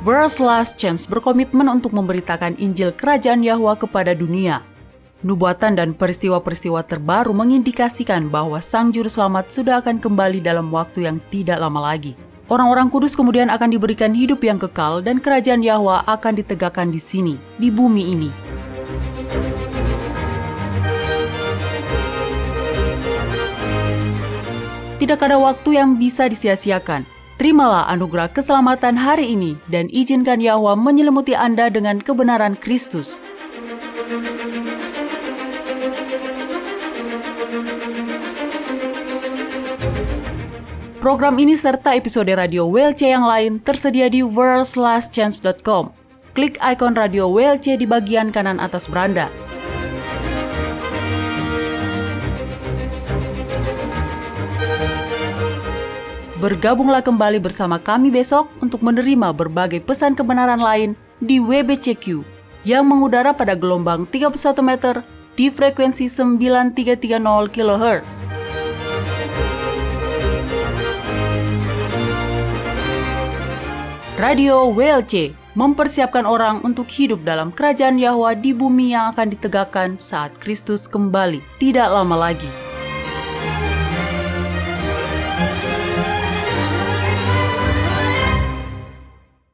World's Last Chance berkomitmen untuk memberitakan Injil Kerajaan Yahwa kepada dunia. Nubuatan dan peristiwa-peristiwa terbaru mengindikasikan bahwa Sang Juru Selamat sudah akan kembali dalam waktu yang tidak lama lagi. Orang-orang kudus kemudian akan diberikan hidup yang kekal dan Kerajaan Yahwa akan ditegakkan di sini, di bumi ini. Tidak ada waktu yang bisa disia-siakan. Terimalah anugerah keselamatan hari ini dan izinkan Yahwa menyelimuti Anda dengan kebenaran Kristus. Program ini serta episode radio WLC yang lain tersedia di worldslastchance.com. Klik ikon radio WLC di bagian kanan atas beranda. Bergabunglah kembali bersama kami besok untuk menerima berbagai pesan kebenaran lain di WBCQ yang mengudara pada gelombang 31 meter di frekuensi 9330 kHz. Radio WLC mempersiapkan orang untuk hidup dalam kerajaan Yahwa di bumi yang akan ditegakkan saat Kristus kembali tidak lama lagi.